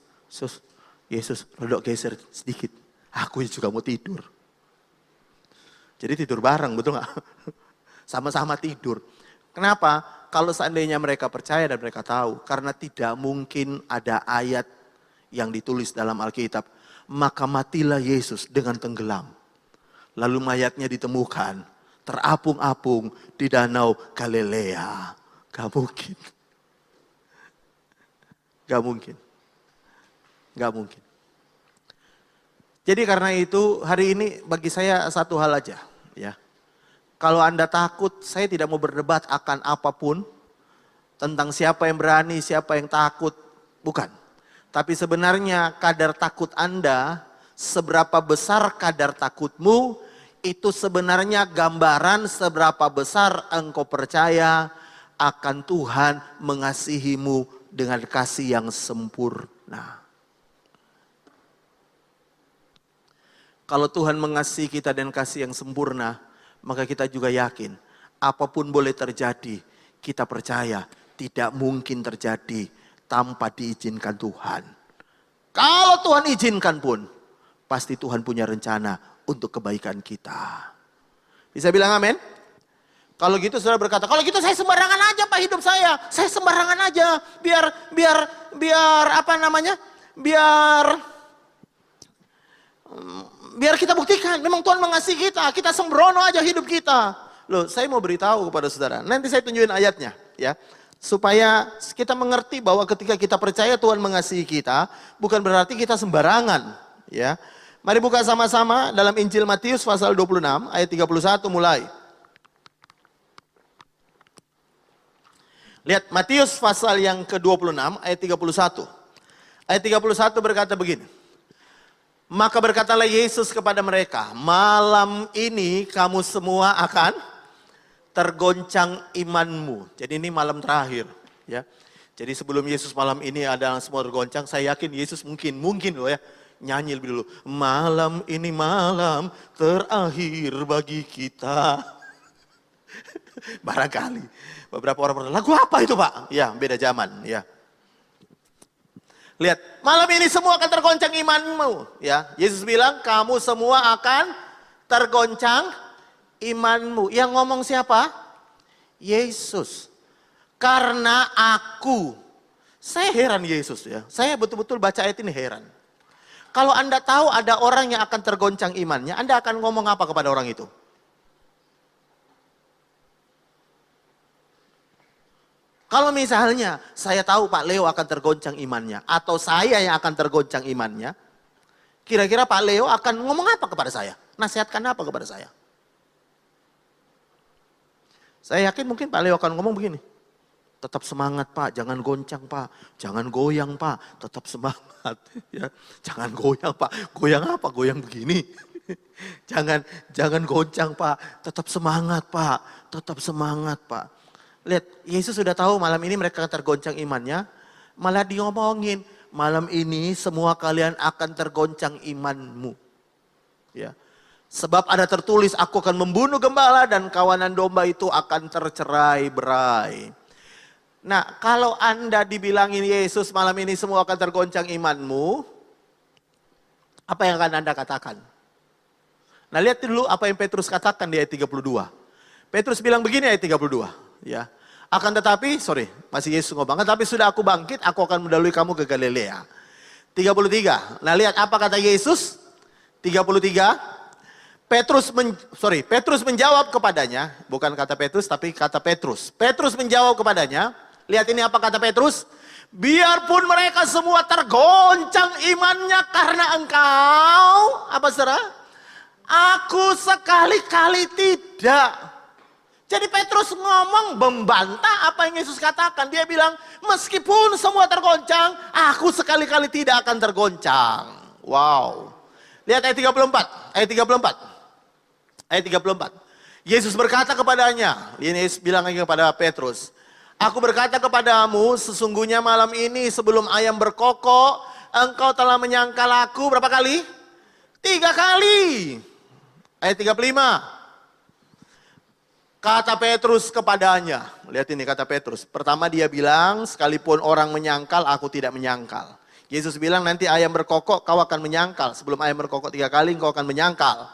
Yesus, rodok geser sedikit. Aku juga mau tidur. Jadi tidur bareng, betul nggak? Sama-sama tidur. Kenapa? Kalau seandainya mereka percaya dan mereka tahu, karena tidak mungkin ada ayat yang ditulis dalam Alkitab, maka matilah Yesus dengan tenggelam. Lalu mayatnya ditemukan, terapung-apung di danau Galilea. Gak mungkin. Gak mungkin. Gak mungkin. Jadi karena itu hari ini bagi saya satu hal aja. Ya. Kalau Anda takut, saya tidak mau berdebat akan apapun. Tentang siapa yang berani, siapa yang takut. Bukan. Tapi sebenarnya kadar takut Anda, seberapa besar kadar takutmu, itu sebenarnya gambaran seberapa besar engkau percaya akan Tuhan mengasihimu dengan kasih yang sempurna. Kalau Tuhan mengasihi kita dengan kasih yang sempurna, maka kita juga yakin apapun boleh terjadi, kita percaya tidak mungkin terjadi tanpa diizinkan Tuhan. Kalau Tuhan izinkan pun, pasti Tuhan punya rencana untuk kebaikan kita. Bisa bilang amin? Kalau gitu saudara berkata, kalau gitu saya sembarangan aja Pak hidup saya. Saya sembarangan aja. Biar apa namanya? Biar kita buktikan memang Tuhan mengasihi kita. Kita sembrono aja hidup kita. Loh, saya mau beritahu kepada saudara. Nanti saya tunjukin ayatnya, ya. Supaya kita mengerti bahwa ketika kita percaya Tuhan mengasihi kita, bukan berarti kita sembarangan, ya. Mari buka sama-sama dalam Injil Matius pasal 26 ayat 31 mulai. Lihat Matius pasal yang ke-26 ayat 31. Ayat 31 berkata begini. Maka berkatalah Yesus kepada mereka, malam ini kamu semua akan tergoncang imanmu. Jadi ini malam terakhir, ya. Jadi sebelum Yesus malam ini ada semua tergoncang, saya yakin Yesus mungkin loh ya, nyanyi lebih dulu. Malam ini malam terakhir bagi kita. Barangkali beberapa orang berkata, lagu apa itu Pak? Ya, beda zaman, ya. Lihat, malam ini semua akan tergoncang imanmu, ya. Yesus bilang, kamu semua akan tergoncang imanmu. Yang ngomong siapa? Yesus. Karena aku. Saya heran Yesus ya. Saya betul-betul baca ayat ini heran. Kalau Anda tahu ada orang yang akan tergoncang imannya, Anda akan ngomong apa kepada orang itu? Kalau misalnya saya tahu Pak Leo akan tergoncang imannya, atau saya yang akan tergoncang imannya, kira-kira Pak Leo akan ngomong apa kepada saya? Nasihatkan apa kepada saya? Saya yakin mungkin Pak Leo akan ngomong begini. Tetap semangat Pak, jangan goncang Pak, jangan goyang Pak, tetap semangat. Ya, jangan goyang Pak, goyang apa? Goyang begini. Jangan goncang Pak, tetap semangat Pak, tetap semangat Pak. Lihat, Yesus sudah tahu malam ini mereka tergoncang imannya, malah diomongin, malam ini semua kalian akan tergoncang imanmu. Ya. Sebab ada tertulis, aku akan membunuh gembala dan kawanan domba itu akan tercerai-berai. Nah, kalau Anda dibilangin Yesus malam ini semua akan tergoncang imanmu, apa yang akan Anda katakan? Nah, lihat dulu apa yang Petrus katakan di ayat 32. Petrus bilang begini ayat 32, ya. Akan tetapi, masih Yesus ngomong, tapi sudah aku bangkit, aku akan mendahului kamu ke Galilea. 33. Nah, lihat apa kata Yesus? 33. Petrus menjawab kepadanya, bukan kata Petrus tapi kata Petrus. Petrus menjawab kepadanya, lihat ini apa kata Petrus? Biarpun mereka semua tergoncang imannya karena engkau, apa saudara? Aku sekali-kali tidak. Jadi Petrus ngomong membantah apa yang Yesus katakan. Dia bilang, meskipun semua tergoncang, aku sekali-kali tidak akan tergoncang. Wow. Lihat ayat 34. Ayat 34. Ayat 34. Yesus berkata kepadanya, ini Yesus bilang lagi kepada Petrus, aku berkata kepadamu, sesungguhnya malam ini sebelum ayam berkokok, engkau telah menyangkal aku berapa kali? 3 kali. Ayat 35. Kata Petrus kepadanya, lihat ini kata Petrus. Pertama dia bilang, sekalipun orang menyangkal, aku tidak menyangkal. Yesus bilang nanti ayam berkokok, kau akan menyangkal. Sebelum ayam berkokok 3 kali, kau akan menyangkal.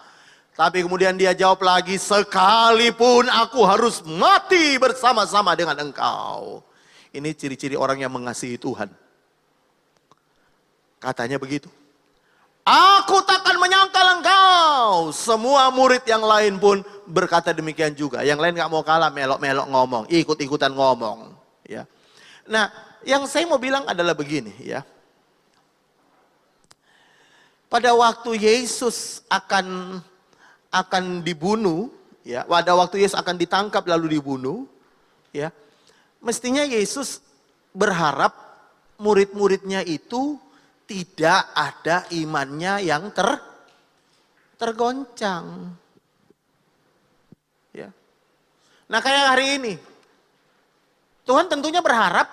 Tapi kemudian dia jawab lagi, sekalipun aku harus mati bersama-sama dengan engkau. Ini ciri-ciri orang yang mengasihi Tuhan. Katanya begitu. Aku takkan menyangkal engkau. Semua murid yang lain pun berkata demikian juga. Yang lain gak mau kalah, melok-melok ngomong, ikut-ikutan ngomong. Ya. Nah, yang saya mau bilang adalah begini ya. Pada waktu Yesus akan dibunuh, ya, pada waktu Yesus akan ditangkap lalu dibunuh, ya, mestinya Yesus berharap murid-muridnya itu tidak ada imannya yang tergoncang. Ya. Nah kayak hari ini, Tuhan tentunya berharap,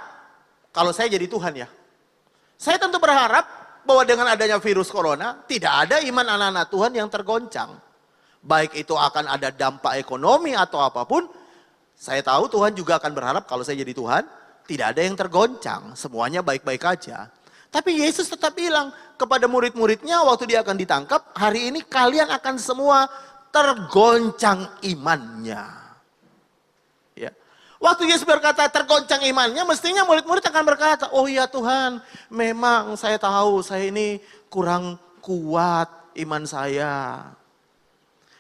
kalau saya jadi Tuhan ya, saya tentu berharap bahwa dengan adanya virus corona, tidak ada iman anak-anak Tuhan yang tergoncang. Baik itu akan ada dampak ekonomi atau apapun, saya tahu Tuhan juga akan berharap kalau saya jadi Tuhan, tidak ada yang tergoncang, semuanya baik-baik aja. Tapi Yesus tetap bilang kepada murid-muridnya waktu dia akan ditangkap, hari ini kalian akan semua tergoncang imannya. Ya. Waktu Yesus berkata tergoncang imannya, mestinya murid-murid akan berkata, oh iya Tuhan, memang saya tahu saya ini kurang kuat iman saya.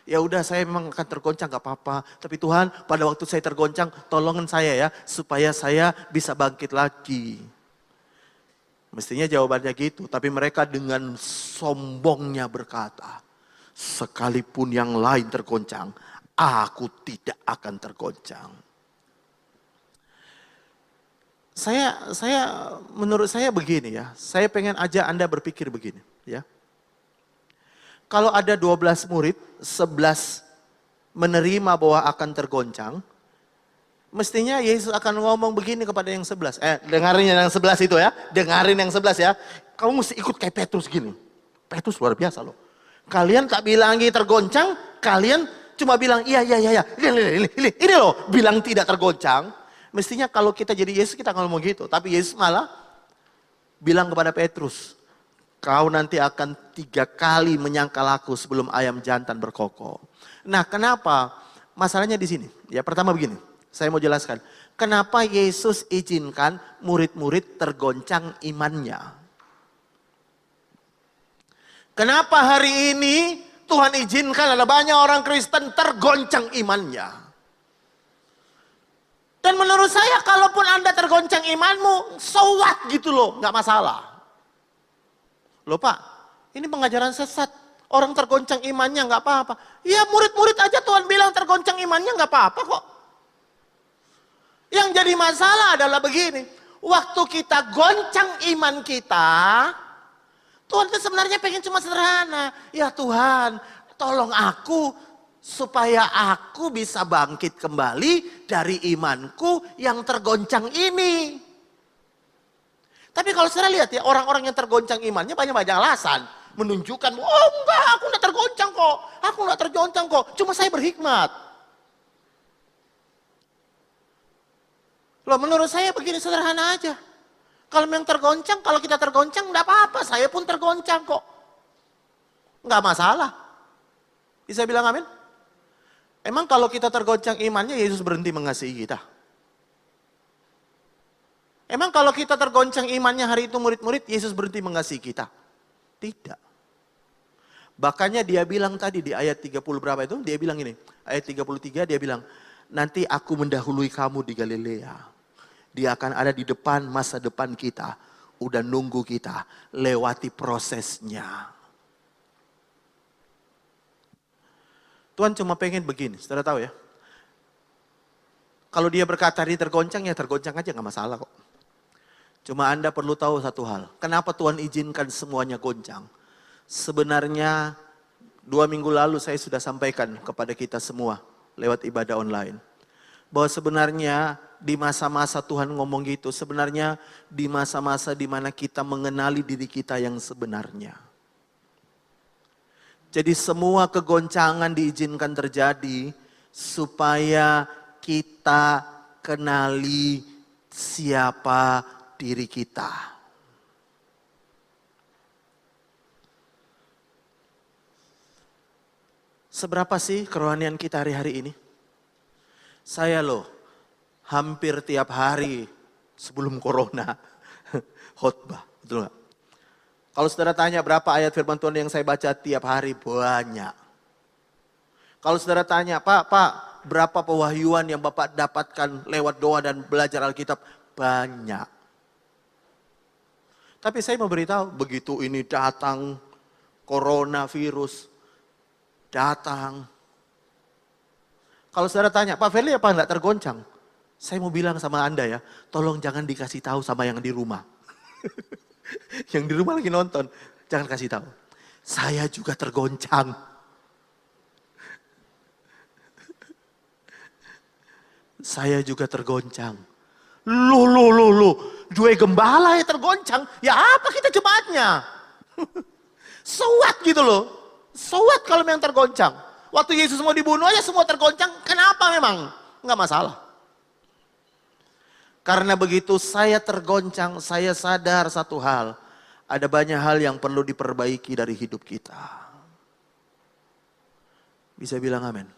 Ya udah saya memang akan tergoncang gak apa-apa. Tapi Tuhan pada waktu saya tergoncang tolongin saya ya, supaya saya bisa bangkit lagi. Mestinya jawabannya gitu, tapi mereka dengan sombongnya berkata, sekalipun yang lain tergoncang, aku tidak akan tergoncang. Menurut saya begini ya, saya pengen aja Anda berpikir begini ya. Kalau ada 12 murid, 11 menerima bahwa akan tergoncang, mestinya Yesus akan ngomong begini kepada yang 11. Dengarin yang 11 itu ya. Dengarin yang 11 ya. Kamu mesti ikut kayak Petrus gini. Petrus luar biasa loh. Kalian tak bilang lagi tergoncang. Kalian cuma bilang iya. Ini loh bilang tidak tergoncang. Mestinya kalau kita jadi Yesus kita akan ngomong gitu. Tapi Yesus malah bilang kepada Petrus. Kau nanti akan 3 kali menyangkal aku sebelum ayam jantan berkokok. Nah kenapa? Masalahnya di sini. Ya pertama begini. Saya mau jelaskan, kenapa Yesus izinkan murid-murid tergoncang imannya? Kenapa hari ini Tuhan izinkan ada banyak orang Kristen tergoncang imannya? Dan menurut saya kalaupun Anda tergoncang imanmu, so what gitu loh, gak masalah. Loh Pak, ini pengajaran sesat. Orang tergoncang imannya gak apa-apa. Ya murid-murid aja Tuhan bilang tergoncang imannya gak apa-apa kok. Yang jadi masalah adalah begini. Waktu kita goncang iman kita, Tuhan itu sebenarnya pengen cuma sederhana. Ya Tuhan, tolong aku supaya aku bisa bangkit kembali dari imanku yang tergoncang ini. Tapi kalau saya lihat ya, orang-orang yang tergoncang imannya banyak-banyak alasan. Menunjukkan, oh enggak, aku enggak tergoncang kok. Aku enggak tergoncang kok, cuma saya berhikmat. Loh menurut saya begini sederhana aja. Kalau memang tergoncang, kalau kita tergoncang enggak apa-apa. Saya pun tergoncang kok. Enggak masalah. Bisa bilang amin? Emang kalau kita tergoncang imannya, Yesus berhenti mengasihi kita? Emang kalau kita tergoncang imannya hari itu murid-murid, Yesus berhenti mengasihi kita? Tidak. Makanya dia bilang tadi di ayat 30 berapa itu? Dia bilang ini, ayat 33 dia bilang, nanti aku mendahului kamu di Galilea. Dia akan ada di depan masa depan kita. Udah nunggu kita lewati prosesnya. Tuhan cuma pengen begini, saudara tahu ya. Kalau dia berkata dia tergoncang, ya tergoncang aja, gak masalah kok. Cuma Anda perlu tahu satu hal. Kenapa Tuhan izinkan semuanya goncang? Sebenarnya 2 minggu lalu saya sudah sampaikan kepada kita semua lewat ibadah online. Bahwa sebenarnya di masa-masa Tuhan ngomong gitu, sebenarnya di masa-masa di mana kita mengenali diri kita yang sebenarnya. Jadi semua kegoncangan diizinkan terjadi supaya kita kenali siapa diri kita. Seberapa sih kerohanian kita hari-hari ini? Saya loh, hampir tiap hari sebelum corona khotbah, betul nggak? Kalau saudara tanya berapa ayat firman Tuhan yang saya baca tiap hari, banyak. Kalau saudara tanya, Pak, berapa pewahyuan yang Bapak dapatkan lewat doa dan belajar Alkitab? Banyak. Tapi saya mau beritahu, begitu ini datang, coronavirus datang. Kalau saudara tanya, Pak Feli apa enggak tergoncang? Saya mau bilang sama Anda ya, tolong jangan dikasih tahu sama yang di rumah. Yang di rumah lagi nonton, jangan kasih tahu. Saya juga tergoncang. Saya juga tergoncang. Loh, dua gembala ya tergoncang. Ya apa kita jemaatnya? So what gitu loh. So what kalau memang tergoncang? Waktu Yesus mau dibunuh aja semua tergoncang. Kenapa memang? Enggak masalah. Karena begitu saya tergoncang, saya sadar satu hal. Ada banyak hal yang perlu diperbaiki dari hidup kita. Bisa bilang amin.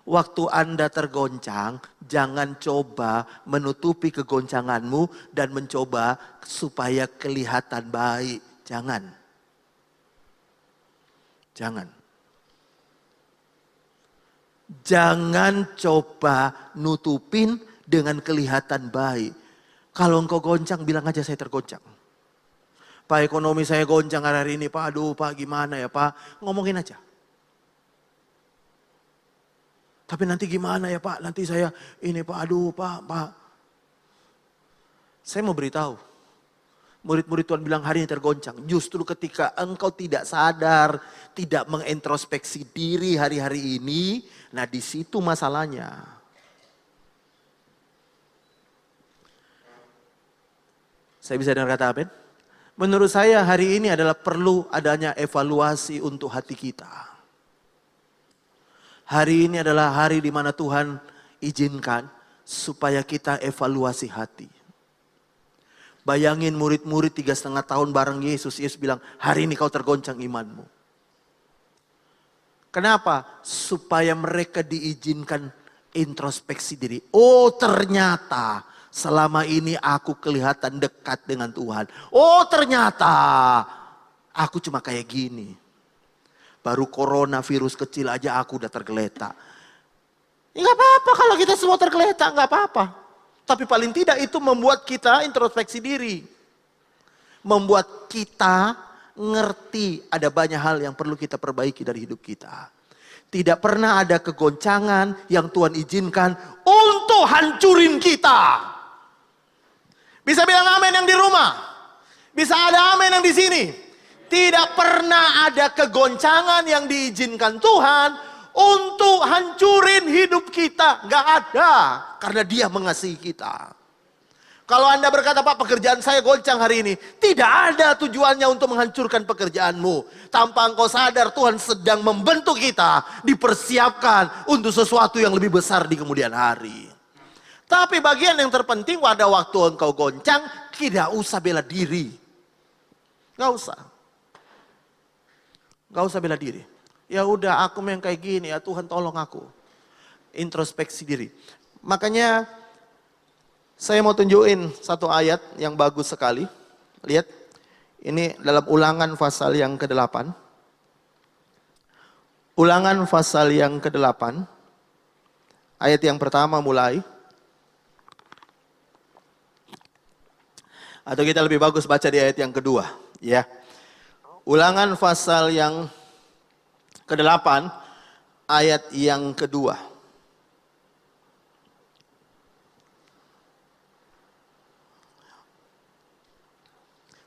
Waktu Anda tergoncang, jangan coba menutupi kegoncanganmu dan mencoba supaya kelihatan baik. Jangan. Jangan coba nutupin dengan kelihatan baik. Kalau engkau goncang, bilang aja saya tergoncang. Pak, ekonomi saya goncang hari ini, Pak. Aduh, Pak, gimana ya, Pak? Ngomongin aja. Tapi nanti gimana ya, Pak? Nanti saya ini, Pak. Aduh, Pak. Saya mau beritahu. Murid-murid Tuhan bilang hari ini tergoncang. Justru ketika engkau tidak sadar, tidak mengintrospeksi diri hari-hari ini, nah di situ masalahnya. Saya bisa dengar kata amin? Menurut saya hari ini adalah perlu adanya evaluasi untuk hati kita. Hari ini adalah hari di mana Tuhan izinkan supaya kita evaluasi hati. Bayangin murid-murid 3,5 tahun bareng Yesus. Yesus bilang, hari ini kau tergoncang imanmu. Kenapa? Supaya mereka diizinkan introspeksi diri. Oh ternyata selama ini aku kelihatan dekat dengan Tuhan. Oh ternyata aku cuma kayak gini. Baru coronavirus kecil aja aku udah tergeletak. Ya gak apa-apa kalau kita semua tergeletak, gak apa-apa. Tapi paling tidak itu membuat kita introspeksi diri. Membuat kita ngerti ada banyak hal yang perlu kita perbaiki dari hidup kita. Tidak pernah ada kegoncangan yang Tuhan izinkan untuk hancurin kita. Bisa bilang amin yang di rumah. Bisa ada amin yang di sini. Tidak pernah ada kegoncangan yang diizinkan Tuhan untuk hancurin hidup kita. Gak ada. Karena Dia mengasihi kita. Kalau Anda berkata, Pak pekerjaan saya goncang hari ini. Tidak ada tujuannya untuk menghancurkan pekerjaanmu. Tanpa engkau sadar Tuhan sedang membentuk kita. Dipersiapkan untuk sesuatu yang lebih besar di kemudian hari. Tapi bagian yang terpenting pada waktu engkau goncang. Tidak usah bela diri. Gak usah. Gak usah bela diri. Ya udah aku yang kayak gini ya Tuhan tolong aku. Introspeksi diri. Makanya saya mau tunjukin satu ayat yang bagus sekali. Lihat. Ini dalam Ulangan pasal yang ke-8. Ulangan pasal yang ke-8. Ayat yang pertama mulai. Atau kita lebih bagus baca di ayat yang kedua. Ya. Ulangan pasal yang ke-8. ayat yang kedua.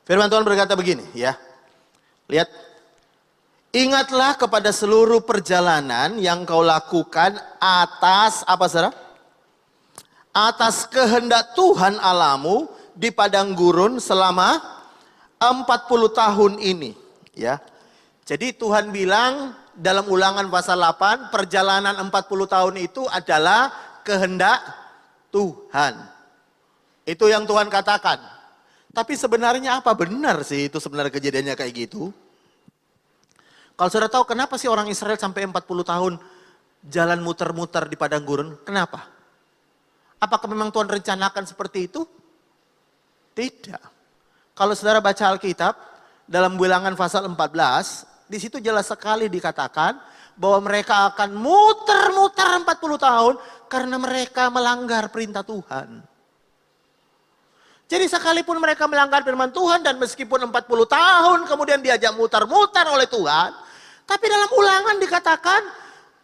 Firman Tuhan berkata begini ya. Lihat. Ingatlah kepada seluruh perjalanan yang kau lakukan atas apa saudara? Atas kehendak Tuhan Allahmu di padang gurun selama 40 tahun ini, ya. Jadi Tuhan bilang dalam Ulangan pasal 8, perjalanan 40 tahun itu adalah kehendak Tuhan. Itu yang Tuhan katakan. Tapi sebenarnya apa benar sih itu sebenarnya kejadiannya kayak gitu? Kalau saudara tahu kenapa sih orang Israel sampai 40 tahun jalan muter-muter di padang gurun? Kenapa? Apakah memang Tuhan rencanakan seperti itu? Tidak. Kalau saudara baca Alkitab, dalam Bilangan pasal 14, di situ jelas sekali dikatakan bahwa mereka akan muter-muter 40 tahun karena mereka melanggar perintah Tuhan. Jadi sekalipun mereka melanggar firman Tuhan dan meskipun 40 tahun kemudian diajak muter-muter oleh Tuhan. Tapi dalam Ulangan dikatakan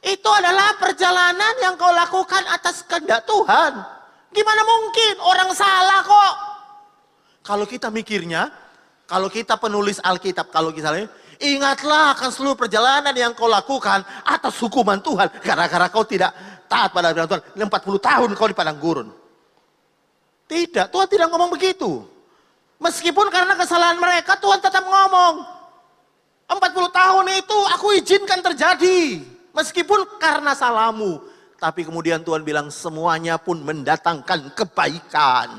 itu adalah perjalanan yang kau lakukan atas kehendak Tuhan. Gimana mungkin orang salah kok. Kalau kita mikirnya, kalau kita penulis Alkitab, kalau misalnya ingatlah akan seluruh perjalanan yang kau lakukan atas hukuman Tuhan. Gara-gara kau tidak taat pada firman Tuhan. 40 tahun kau di padang gurun. Tidak, Tuhan tidak ngomong begitu. Meskipun karena kesalahan mereka, Tuhan tetap ngomong. 40 tahun itu aku izinkan terjadi. Meskipun karena salahmu. Tapi kemudian Tuhan bilang semuanya pun mendatangkan kebaikan.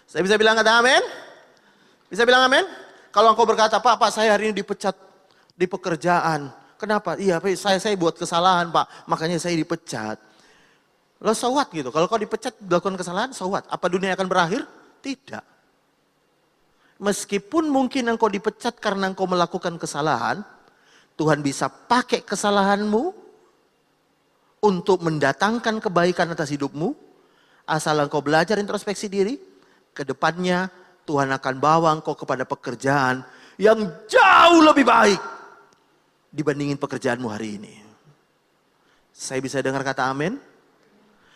Saya bisa bilang kata amin? Bisa bilang amin? Kalau engkau berkata, Pak saya hari ini dipecat di pekerjaan. Kenapa? Iya, saya buat kesalahan Pak, makanya saya dipecat. Lo so what gitu, kalau kau dipecat melakukan kesalahan, so what? Apa dunia akan berakhir? Tidak. Meskipun mungkin engkau dipecat karena engkau melakukan kesalahan, Tuhan bisa pakai kesalahanmu untuk mendatangkan kebaikan atas hidupmu. Asal engkau belajar introspeksi diri, ke depannya Tuhan akan bawa engkau kepada pekerjaan yang jauh lebih baik dibandingin pekerjaanmu hari ini. Saya bisa dengar kata amin?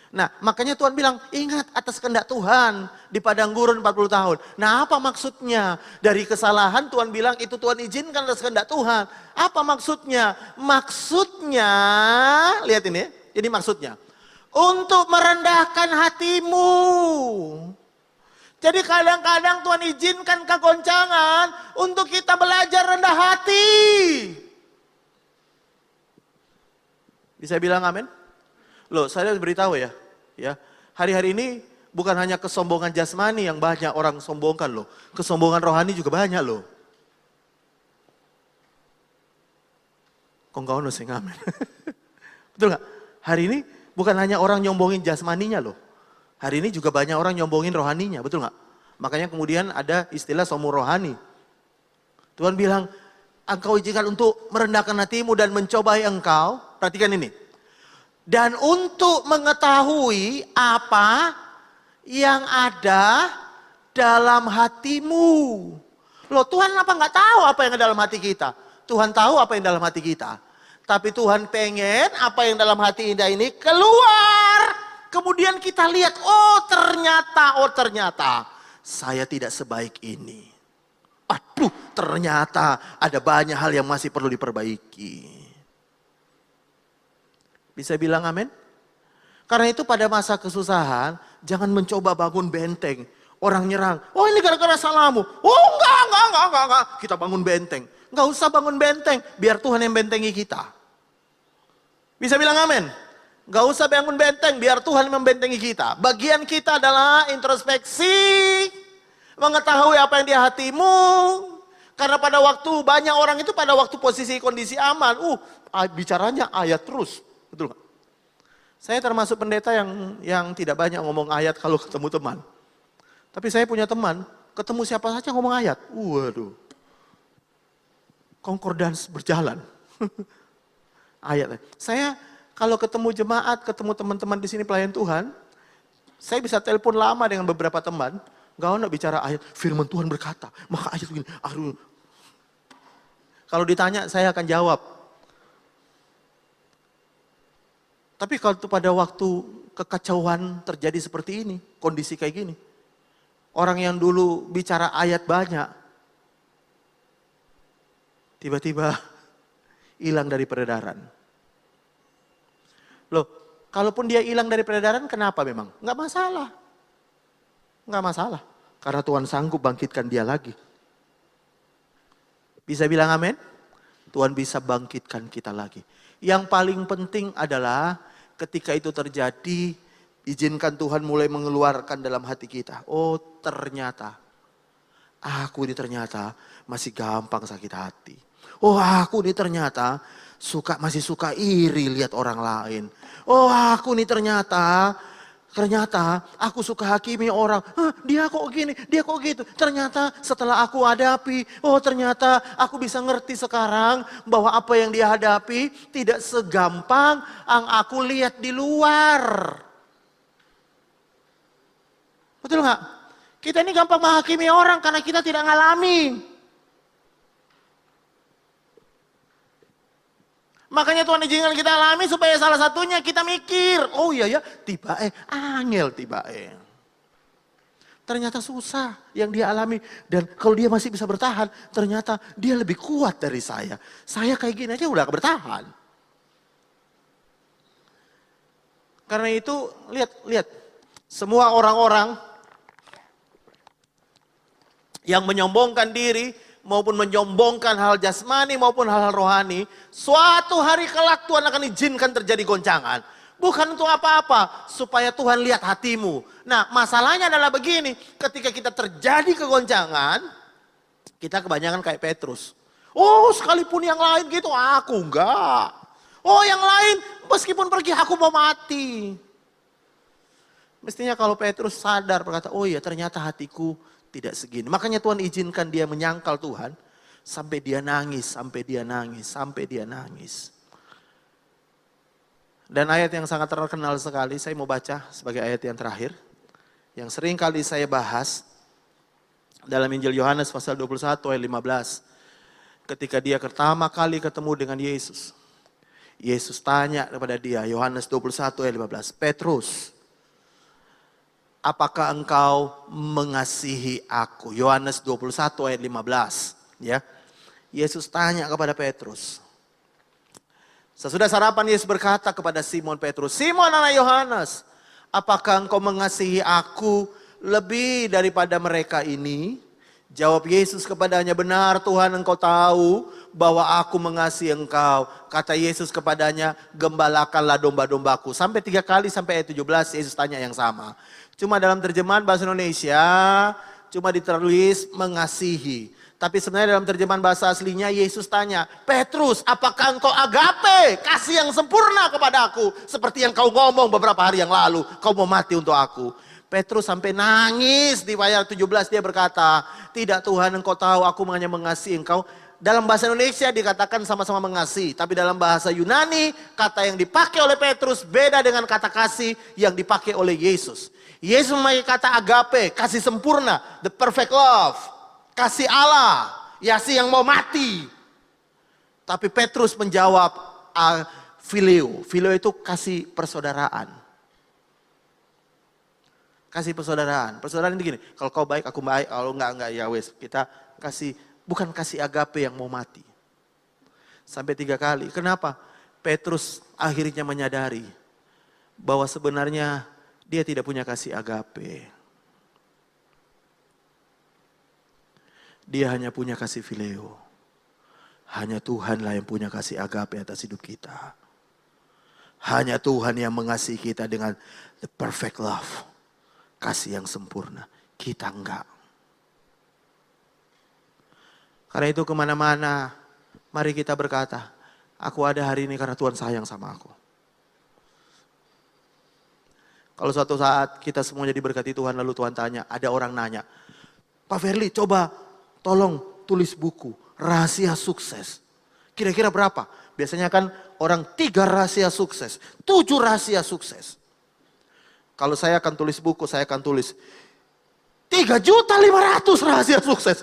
Nah, makanya Tuhan bilang, ingat atas kehendak Tuhan di padang gurun 40 tahun. Nah, apa maksudnya? Dari kesalahan Tuhan bilang itu Tuhan izinkan atas kehendak Tuhan. Apa maksudnya? Maksudnya, lihat ini, ini maksudnya. Untuk merendahkan hatimu. Jadi kadang-kadang Tuhan izinkan kegoncangan untuk kita belajar rendah hati. Bisa bilang amin? Loh, saya beritahu ya, hari-hari ini bukan hanya kesombongan jasmani yang banyak orang sombongkan loh, kesombongan rohani juga banyak loh. Kok nggak ono sing amin? Betul nggak? Hari ini bukan hanya orang nyombongin jasmaninya loh, hari ini juga banyak orang nyombongin rohaninya, betul nggak? Makanya kemudian ada istilah sombong rohani. Tuhan bilang, engkau izinkan untuk merendahkan hatimu dan mencobai engkau. Perhatikan ini. Dan untuk mengetahui apa yang ada dalam hatimu. Loh, Tuhan apa nggak tahu apa yang ada dalam hati kita? Tuhan tahu apa yang dalam hati kita. Tapi Tuhan pengen apa yang dalam hati Indah ini keluar. Kemudian kita lihat, oh ternyata saya tidak sebaik ini. Aduh, ternyata ada banyak hal yang masih perlu diperbaiki. Bisa bilang amin? Karena itu pada masa kesusahan, jangan mencoba bangun benteng. Orang nyerang, oh ini gara-gara salahmu. Oh enggak. Kita bangun benteng. Enggak usah bangun benteng, biar Tuhan yang bentengi kita. Bisa bilang amin? Enggak usah bangun benteng, biar Tuhan membentengi kita. Bagian kita adalah introspeksi, mengetahui apa yang di hatimu. Karena pada waktu banyak orang itu pada waktu posisi kondisi aman, bicaranya ayat terus. Betul gak? Saya termasuk pendeta yang tidak banyak ngomong ayat kalau ketemu teman. Tapi saya punya teman, ketemu siapa saja ngomong ayat. Waduh. Konkordans berjalan. Ayat. Saya kalau ketemu jemaat, ketemu teman-teman di sini pelayan Tuhan, saya bisa telepon lama dengan beberapa teman. Gak ada bicara ayat, firman Tuhan berkata, maka ayat begini. Aduh. Kalau ditanya saya akan jawab. Tapi kalau pada waktu kekacauan terjadi seperti ini, kondisi kayak gini. Orang yang dulu bicara ayat banyak, tiba-tiba hilang dari peredaran. Loh, kalaupun dia hilang dari peredaran, kenapa memang? Enggak masalah. Enggak masalah. Karena Tuhan sanggup bangkitkan dia lagi. Bisa bilang amin? Tuhan bisa bangkitkan kita lagi. Yang paling penting adalah ketika itu terjadi, izinkan Tuhan mulai mengeluarkan dalam hati kita. Oh ternyata, aku ini ternyata masih gampang sakit hati. Oh aku ini ternyata masih suka iri lihat orang lain. Oh aku ini ternyata aku suka hakimi orang. Dia kok gini, dia kok gitu. Ternyata setelah aku hadapi, oh ternyata aku bisa ngerti sekarang bahwa apa yang dia hadapi tidak segampang yang aku lihat di luar. Betul nggak? Kita ini gampang menghakimi orang karena kita tidak ngalami. Makanya Tuhan izinkan kita alami supaya salah satunya kita mikir. Oh iya ya, angel tiba. Ternyata susah yang dia alami. Dan kalau dia masih bisa bertahan, ternyata dia lebih kuat dari saya. Saya kayak gini aja udah bertahan. Karena itu lihat. Semua orang-orang yang menyombongkan diri maupun menyombongkan hal jasmani maupun hal-hal rohani, suatu hari kelak Tuhan akan izinkan terjadi goncangan. Bukan untuk apa-apa, supaya Tuhan lihat hatimu. Nah masalahnya adalah begini, ketika kita terjadi kegoncangan, kita kebanyakan kayak Petrus. Oh sekalipun yang lain gitu, aku enggak. Oh yang lain meskipun pergi aku mau mati. Mestinya kalau Petrus sadar berkata, oh iya ternyata hatiku tidak segini. Makanya Tuhan izinkan dia menyangkal Tuhan. Sampai dia nangis. Dan ayat yang sangat terkenal sekali. Saya mau baca sebagai ayat yang terakhir. Yang sering kali saya bahas. Dalam Injil Yohanes pasal 21 ayat 15. Ketika dia pertama kali ketemu dengan Yesus. Yesus tanya kepada dia. Yohanes 21 ayat 15. Petrus, apakah engkau mengasihi aku? Yohanes 21 ayat 15. Ya. Yesus tanya kepada Petrus. Sesudah sarapan Yesus berkata kepada Simon Petrus. Simon anak Yohanes, apakah engkau mengasihi aku lebih daripada mereka ini? Jawab Yesus kepadanya, benar Tuhan engkau tahu bahwa aku mengasihi engkau. Kata Yesus kepadanya, gembalakanlah domba-dombaku. Sampai 3 kali sampai ayat 17 Yesus tanya yang sama. Cuma dalam terjemahan bahasa Indonesia, cuma ditulis mengasihi. Tapi sebenarnya dalam terjemahan bahasa aslinya Yesus tanya, Petrus apakah engkau agape, kasih yang sempurna kepada aku. Seperti yang kau ngomong beberapa hari yang lalu, kau mau mati untuk aku. Petrus sampai nangis di ayat 17 dia berkata, tidak Tuhan engkau tahu aku hanya mengasihi engkau. Dalam bahasa Indonesia dikatakan sama-sama mengasihi. Tapi dalam bahasa Yunani kata yang dipakai oleh Petrus beda dengan kata kasih yang dipakai oleh Yesus. Yesus memakai kata agape, kasih sempurna, the perfect love. Kasih Allah, kasih yang mau mati. Tapi Petrus menjawab phileo. Phileo itu kasih persaudaraan. Kasih persaudaraan. Persaudaraan itu gini, kalau kau baik aku baik, kalau enggak ya wes. Kita kasih, bukan kasih agape yang mau mati. Sampai 3 kali. Kenapa? Petrus akhirnya menyadari bahwa sebenarnya dia tidak punya kasih agape. Dia hanya punya kasih phileo. Hanya Tuhanlah yang punya kasih agape atas hidup kita. Hanya Tuhan yang mengasihi kita dengan the perfect love. Kasih yang sempurna. Kita enggak. Karena itu kemana-mana, mari kita berkata, aku ada hari ini karena Tuhan sayang sama aku. Kalau suatu saat kita semuanya diberkati Tuhan, lalu Tuhan tanya, ada orang nanya, Pak Verly coba tolong tulis buku, rahasia sukses. Kira-kira berapa? Biasanya kan orang 3 rahasia sukses, 7 rahasia sukses. Kalau saya akan tulis buku, saya akan tulis 3.500.000 rahasia sukses.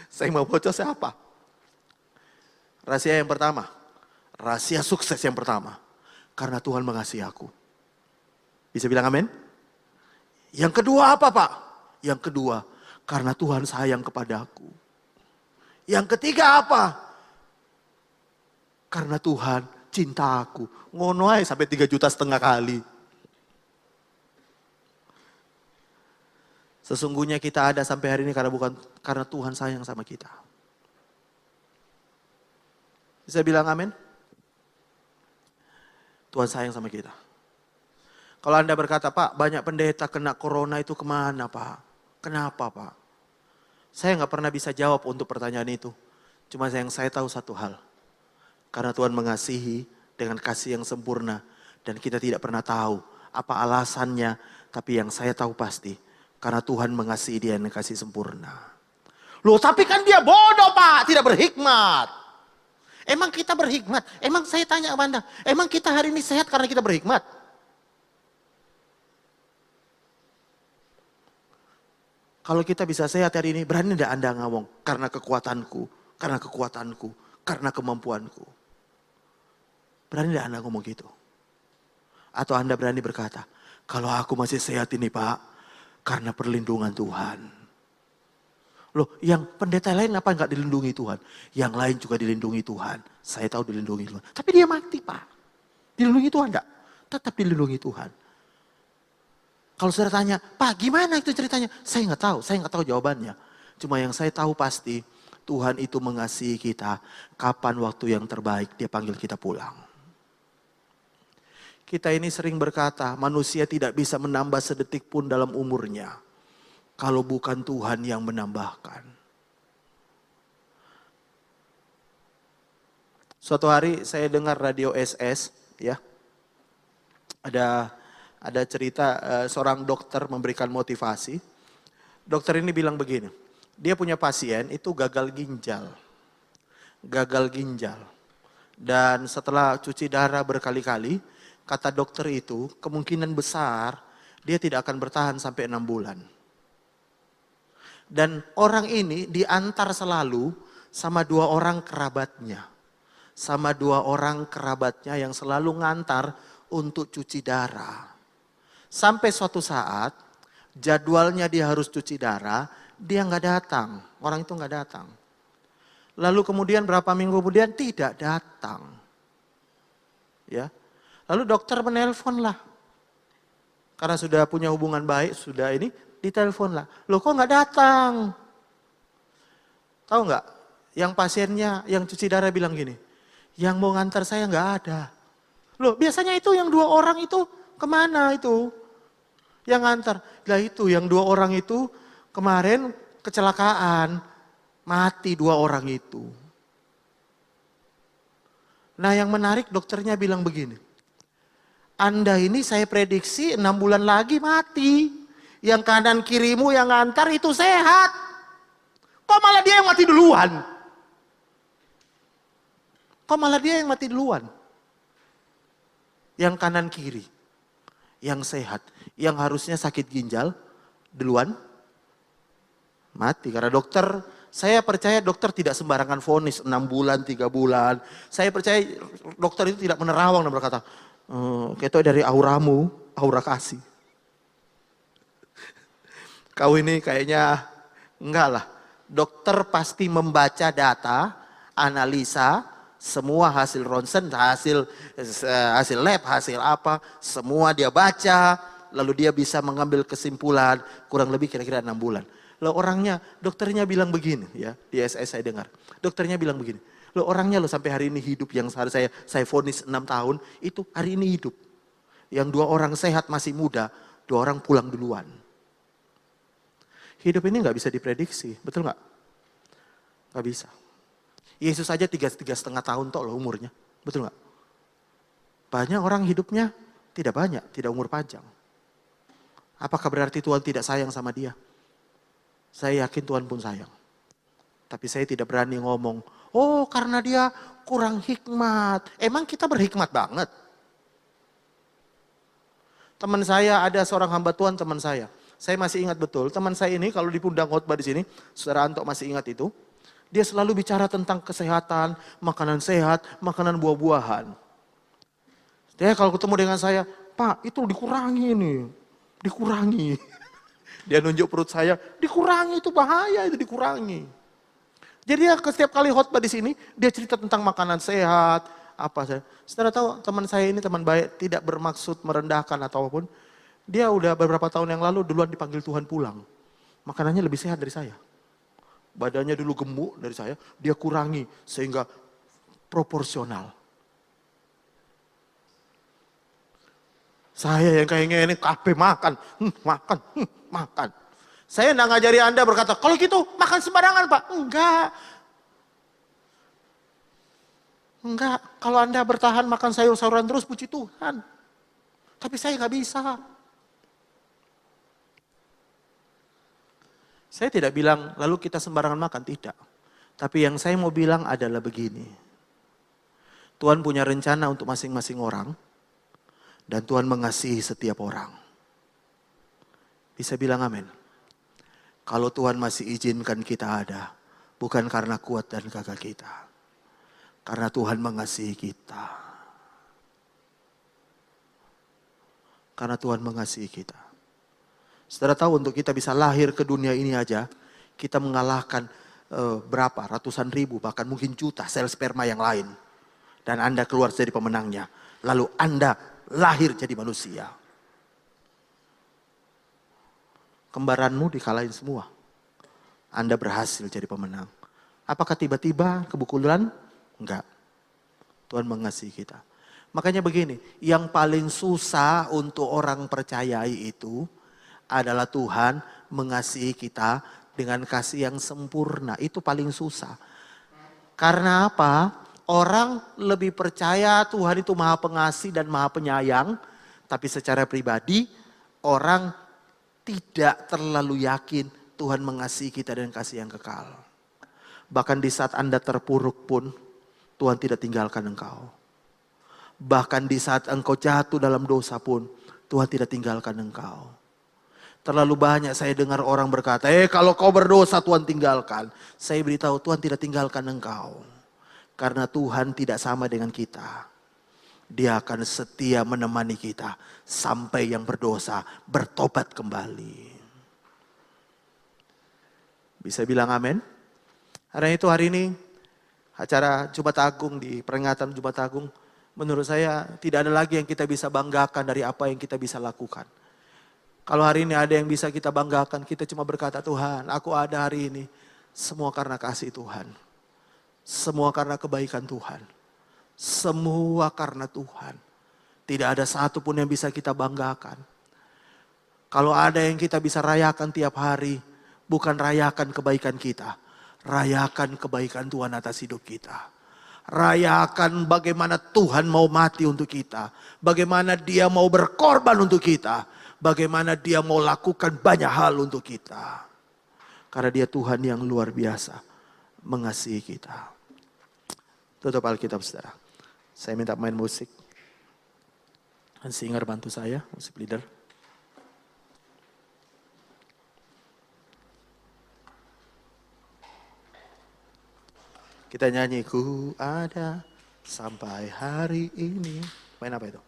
Saya mau bocor siapa? Rahasia yang pertama, rahasia sukses yang pertama. Karena Tuhan mengasihi aku. Bisa bilang amin? Yang kedua apa Pak? Yang kedua, karena Tuhan sayang kepadaku. Yang ketiga apa? Karena Tuhan cinta aku. Ngono aja sampai 3,5 juta kali. Sesungguhnya kita ada sampai hari ini karena Tuhan sayang sama kita. Bisa bilang amin? Tuhan sayang sama kita. Kalau Anda berkata, Pak, banyak pendeta kena corona itu kemana Pak? Kenapa Pak? Saya nggak pernah bisa jawab untuk pertanyaan itu. Cuma yang saya tahu satu hal. Karena Tuhan mengasihi dengan kasih yang sempurna. Dan kita tidak pernah tahu apa alasannya. Tapi yang saya tahu pasti. Karena Tuhan mengasihi dia dengan kasih sempurna. Loh tapi kan dia bodoh Pak, tidak berhikmat. Emang kita berhikmat? Emang saya tanya ke Anda, emang kita hari ini sehat karena kita berhikmat? Kalau kita bisa sehat hari ini, berani tidak Anda ngomong? Karena kekuatanku, karena kemampuanku. Berani tidak Anda ngomong gitu? Atau Anda berani berkata, kalau aku masih sehat ini Pak, karena perlindungan Tuhan. Loh, yang pendeta lain apa enggak dilindungi Tuhan? Yang lain juga dilindungi Tuhan. Saya tahu dilindungi Tuhan. Tapi dia mati Pak. Dilindungi Tuhan enggak? Tetap dilindungi Tuhan. Kalau saudara tanya, Pak gimana itu ceritanya? Saya nggak tahu jawabannya. Cuma yang saya tahu pasti, Tuhan itu mengasihi kita. Kapan waktu yang terbaik dia panggil kita pulang. Kita ini sering berkata, manusia tidak bisa menambah sedetik pun dalam umurnya. Kalau bukan Tuhan yang menambahkan. Suatu hari saya dengar radio SS, ya. Ada cerita seorang dokter memberikan motivasi. Dokter ini bilang begini, dia punya pasien itu gagal ginjal. Dan setelah cuci darah berkali-kali, kata dokter itu kemungkinan besar dia tidak akan bertahan sampai 6 bulan. Dan orang ini diantar selalu sama 2 orang kerabatnya. Sama 2 orang kerabatnya yang selalu ngantar untuk cuci darah. Sampai suatu saat jadwalnya dia harus cuci darah, dia nggak datang. Orang itu nggak datang. Lalu kemudian berapa minggu kemudian tidak datang. Ya. Lalu dokter menelpon lah. Karena sudah punya hubungan baik, sudah ini ditelepon lah. Loh kok nggak datang? Tahu nggak? Yang pasiennya yang cuci darah bilang gini, yang mau ngantar saya nggak ada. Loh biasanya itu yang 2 orang itu kemana itu? Yang ngantar. Lah itu yang 2 orang itu kemarin kecelakaan. Mati 2 orang itu. Nah yang menarik dokternya bilang begini. Anda ini saya prediksi 6 bulan lagi mati. Yang kanan kirimu yang ngantar itu sehat. Kok malah dia yang mati duluan? Yang kanan kiri. Yang sehat. Yang harusnya sakit ginjal. Duluan. Mati. Karena dokter, saya percaya dokter tidak sembarangan vonis 6 bulan, 3 bulan. Saya percaya dokter itu tidak menerawang dan berkata, itu dari auramu, aura kasih. Kau ini kayaknya enggak lah. Dokter pasti membaca data, analisa, semua hasil ronsen, hasil lab, hasil apa, semua dia baca, lalu dia bisa mengambil kesimpulan kurang lebih kira-kira 6 bulan. Lalu orangnya, dokternya bilang begini ya, di SS saya dengar. Dokternya bilang begini, lo orangnya lo sampai hari ini hidup yang saya vonis 6 tahun, itu hari ini hidup. Yang 2 orang sehat masih muda, 2 orang pulang duluan. Hidup ini gak bisa diprediksi, betul gak? Gak bisa. Yesus aja 3,5 tahun tok loh umurnya, betul gak? Banyak orang hidupnya tidak banyak, tidak umur panjang. Apakah berarti Tuhan tidak sayang sama dia? Saya yakin Tuhan pun sayang. Tapi saya tidak berani ngomong, oh karena dia kurang hikmat. Emang kita berhikmat banget. Teman saya ada seorang hamba Tuhan teman saya. Saya masih ingat betul, teman saya ini kalau dipundang khotbah di sini, Saudara Anto masih ingat itu. Dia selalu bicara tentang kesehatan, makanan sehat, makanan buah-buahan. Dia kalau ketemu dengan saya, Pak itu dikurangi nih, dikurangi. Dia nunjuk perut saya, dikurangi itu bahaya, itu dikurangi. Jadi dia setiap kali khotbah di sini, dia cerita tentang makanan sehat, apa saya. Saudara tahu teman saya ini teman baik, tidak bermaksud merendahkan atau apapun. Dia udah beberapa tahun yang lalu duluan dipanggil Tuhan pulang. Makanannya lebih sehat dari saya. Badannya dulu gemuk dari saya, dia kurangi sehingga proporsional. Saya yang kayaknya ini kabeh makan, makan. Saya enggak ngajari Anda berkata, kalau gitu makan sembarangan Pak. Enggak, kalau Anda bertahan makan sayur-sayuran terus, puji Tuhan. Tapi saya nggak bisa. Saya tidak bilang lalu kita sembarangan makan, tidak. Tapi yang saya mau bilang adalah begini. Tuhan punya rencana untuk masing-masing orang. Dan Tuhan mengasihi setiap orang. Bisa bilang amin. Kalau Tuhan masih izinkan kita ada, bukan karena kuat dan gagah kita. Karena Tuhan mengasihi kita. Karena Tuhan mengasihi kita. Saudara tahu untuk kita bisa lahir ke dunia ini aja, kita mengalahkan berapa, ratusan ribu, bahkan mungkin juta sel sperma yang lain. Dan Anda keluar jadi pemenangnya. Lalu Anda lahir jadi manusia. Kembaranmu dikalahin semua. Anda berhasil jadi pemenang. Apakah tiba-tiba kebetulan? Enggak. Tuhan mengasihi kita. Makanya begini, yang paling susah untuk orang percayai itu adalah Tuhan mengasihi kita dengan kasih yang sempurna. Itu paling susah. Karena apa? Orang lebih percaya Tuhan itu maha pengasih dan maha penyayang. Tapi secara pribadi orang tidak terlalu yakin Tuhan mengasihi kita dengan kasih yang kekal. Bahkan di saat Anda terpuruk pun Tuhan tidak tinggalkan engkau. Bahkan di saat engkau jatuh dalam dosa pun Tuhan tidak tinggalkan engkau. Terlalu banyak saya dengar orang berkata, kalau kau berdosa Tuhan tinggalkan. Saya beritahu Tuhan tidak tinggalkan engkau. Karena Tuhan tidak sama dengan kita. Dia akan setia menemani kita sampai yang berdosa bertobat kembali. Bisa bilang amin? Karena itu hari ini acara Jumat Agung di peringatan Jumat Agung, menurut saya tidak ada lagi yang kita bisa banggakan dari apa yang kita bisa lakukan. Kalau hari ini ada yang bisa kita banggakan, kita cuma berkata, Tuhan, aku ada hari ini semua karena kasih Tuhan. Semua karena kebaikan Tuhan. Semua karena Tuhan. Tidak ada satu pun yang bisa kita banggakan. Kalau ada yang kita bisa rayakan tiap hari, bukan rayakan kebaikan kita. Rayakan kebaikan Tuhan atas hidup kita. Rayakan bagaimana Tuhan mau mati untuk kita. Bagaimana Dia mau berkorban untuk kita. Bagaimana Dia mau lakukan banyak hal untuk kita. Karena Dia Tuhan yang luar biasa mengasihi kita. Tutup Alkitab saudara. Saya minta main musik. Dan singer bantu saya, musik leader. Kita nyanyi, ku ada sampai hari ini. Main apa itu?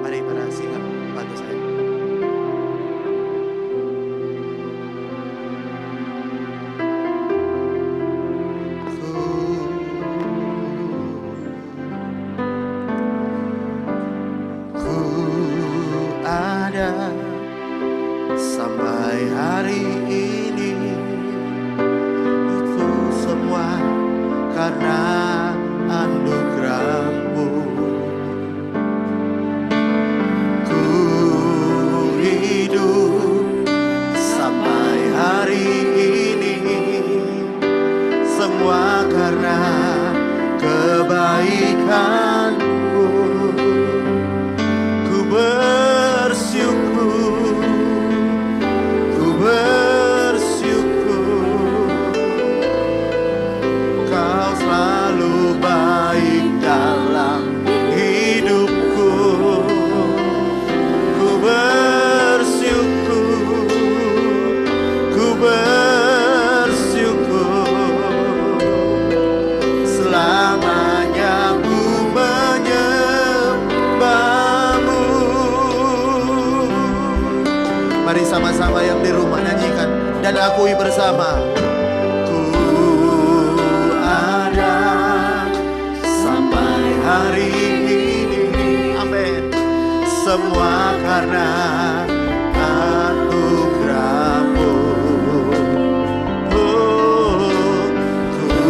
Mari para singer bantu saya. Ku ada sampai hari ini, itu semua karena anugerah-Mu. Ku hidup sampai hari ini, semua karena kebaikan-Mu. Ku bersyukur, ku bersyukur, Kau selalu baik dalam hidupku. sama-sama yang di rumah nyanyikan dan akui bersama. Ku ada sampai hari ini. Amin. Semua karena anugerah-Mu. Oh, ku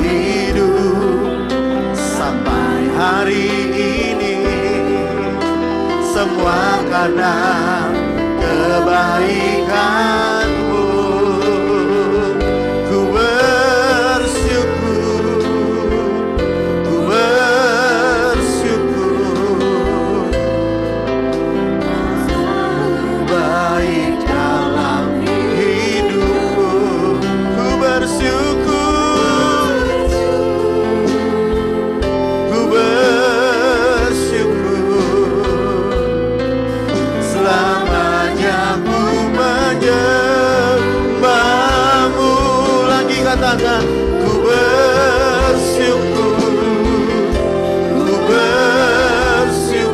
hidup sampai hari ini. Semua karena kebaikan-Mu. Ku bersyukur, ku bersyukur. Baik dalam hidupku, ku bersyukur, ku bersyukur. Selamanya ku menyembah-Mu. Lagi katakan, ku bersyukur, ku bersyukur.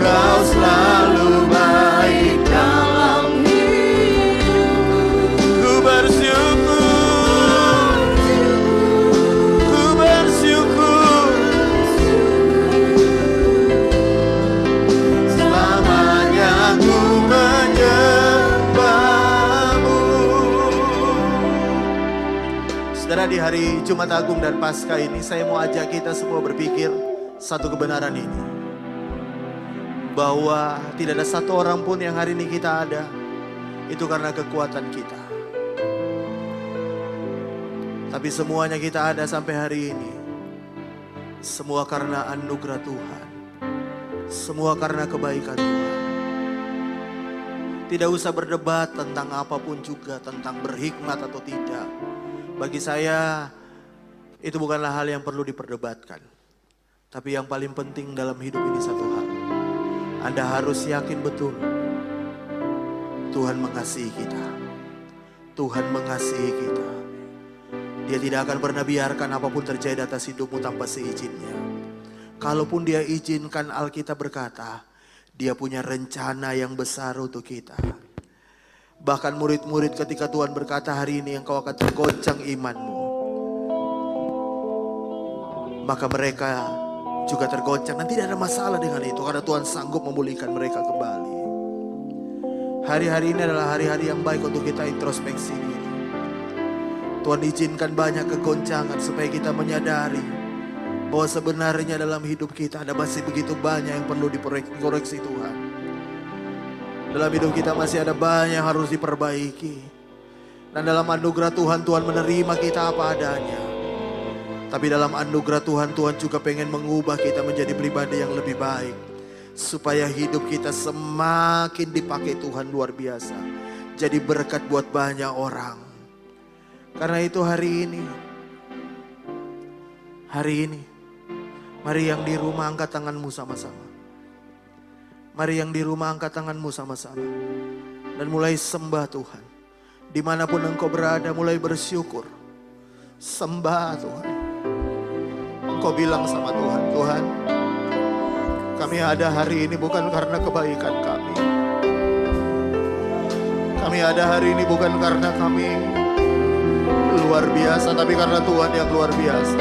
Kau selalu baik dalam hidupku. Ku bersyukur, ku bersyukur. Selamanya ku menyembah-Mu. Saudara, di hari Jumat Agung dan Paskah ini saya mau ajak kita semua berpikir satu kebenaran ini, bahwa tidak ada satu orang pun yang hari ini kita ada itu karena kekuatan kita, tapi semuanya kita ada sampai hari ini semua karena anugerah Tuhan, semua karena kebaikan Tuhan. Tidak usah berdebat tentang apapun juga, tentang berhikmat atau tidak. Bagi saya itu bukanlah hal yang perlu diperdebatkan. Tapi yang paling penting dalam hidup ini satu hal. Anda harus yakin betul Tuhan mengasihi kita. Tuhan mengasihi kita. Dia tidak akan pernah biarkan apapun terjadi atas hidupmu tanpa seizinnya. Kalaupun Dia izinkan, Alkitab berkata, Dia punya rencana yang besar untuk kita. Bahkan murid-murid ketika Tuhan berkata, hari ini engkau akan tergoncang imanmu, maka mereka juga tergoncang dan tidak ada masalah dengan itu, karena Tuhan sanggup memulihkan mereka kembali. Hari-hari ini adalah hari-hari yang baik untuk kita introspeksi diri. Tuhan izinkan banyak kegoncangan supaya kita menyadari bahwa sebenarnya dalam hidup kita ada masih begitu banyak yang perlu dikoreksi Tuhan. Dalam hidup kita masih ada banyak yang harus diperbaiki. Dan dalam anugerah Tuhan, Tuhan menerima kita apa adanya. Tapi dalam anugerah Tuhan, Tuhan juga pengen mengubah kita menjadi pribadi yang lebih baik. Supaya hidup kita semakin dipakai Tuhan luar biasa. Jadi berkat buat banyak orang. Karena itu hari ini, mari yang di rumah angkat tanganmu sama-sama. Mari yang di rumah angkat tanganmu sama-sama. Dan mulai sembah Tuhan. Dimanapun engkau berada, mulai bersyukur. Sembah Tuhan. Engkau bilang sama Tuhan, Tuhan, kami ada hari ini bukan karena kebaikan kami. Kami ada hari ini bukan karena kami luar biasa, tapi karena Tuhan yang luar biasa.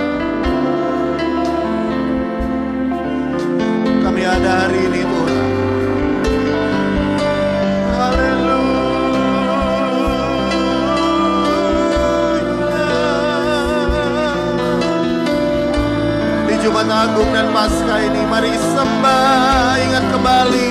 Kami ada hari ini Tuhan. Jumat Agung dan Paskah ini, mari sembah, ingat kembali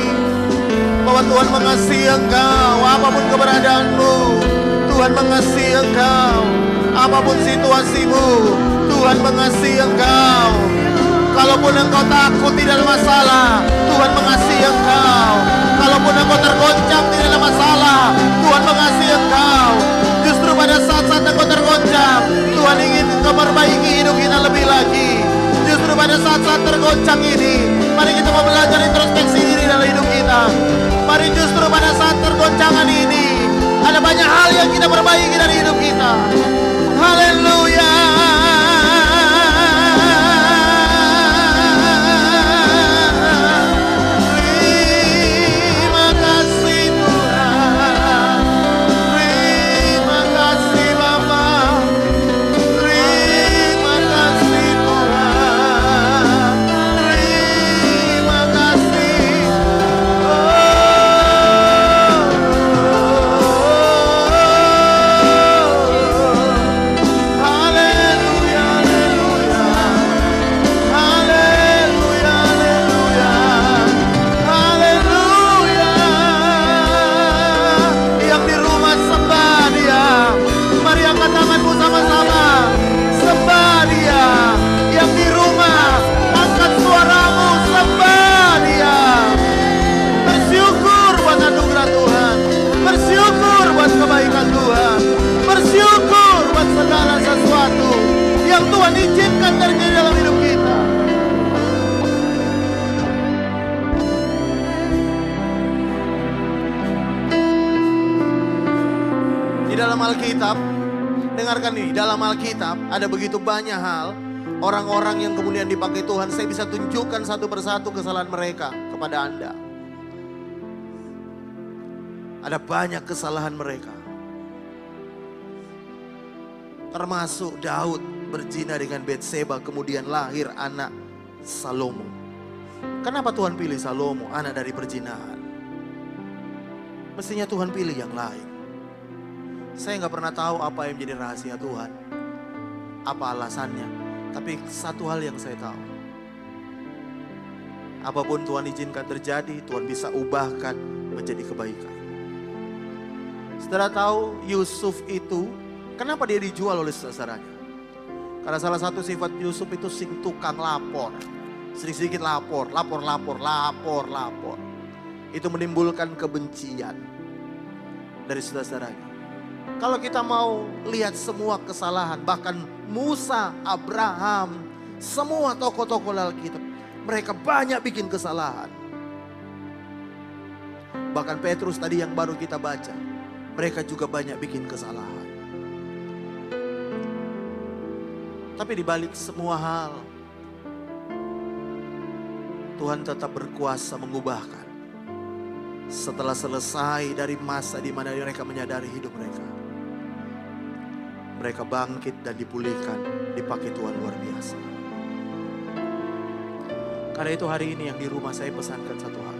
bahwa Tuhan mengasihi engkau apapun keberadaanmu. Tuhan mengasihi engkau apapun situasimu. Tuhan mengasihi engkau. Kalaupun engkau takut tidak ada masalah, Tuhan mengasihi engkau. Kalaupun engkau tergoncang tidak ada masalah, Tuhan mengasihi engkau. Justru pada saat-saat engkau tergoncang, Tuhan ingin memperbaiki hidup kita lebih lagi. Justru pada saat-saat tergoncang ini, mari kita mau belajar introspeksi diri dalam hidup kita. Mari justru pada saat tergoncangan ini, ada banyak hal yang kita perbaiki dari hidup kita. Haleluya. izinkan terjadi dalam hidup kita. Di dalam Alkitab, dengarkan nih, dalam Alkitab ada begitu banyak hal orang-orang yang kemudian dipakai Tuhan. Saya bisa tunjukkan satu persatu kesalahan mereka kepada Anda. Ada banyak kesalahan mereka. Termasuk Daud berzina dengan Betseba, kemudian lahir anak Salomo. Kenapa Tuhan pilih Salomo, anak dari perzinahan? Mestinya Tuhan pilih yang lain. Saya nggak pernah tahu apa yang menjadi rahasia Tuhan, apa alasannya. Tapi satu hal yang saya tahu, apapun Tuhan izinkan terjadi, Tuhan bisa ubahkan menjadi kebaikan. Saudara tahu Yusuf itu, kenapa dia dijual oleh saudaranya? Karena salah satu sifat Yusuf itu sing tukang lapor. Sedikit-sedikit lapor. Itu menimbulkan kebencian dari saudaranya. Kalau kita mau lihat semua kesalahan, bahkan Musa, Abraham, semua tokoh-tokoh Alkitab, mereka banyak bikin kesalahan. Bahkan Petrus tadi yang baru kita baca, mereka juga banyak bikin kesalahan. Tapi di balik semua hal, Tuhan tetap berkuasa mengubahkan. Setelah selesai dari masa di mana mereka menyadari hidup mereka, mereka bangkit dan dipulihkan, dipakai Tuhan luar biasa. Karena itu hari ini yang di rumah saya pesankan satu hal.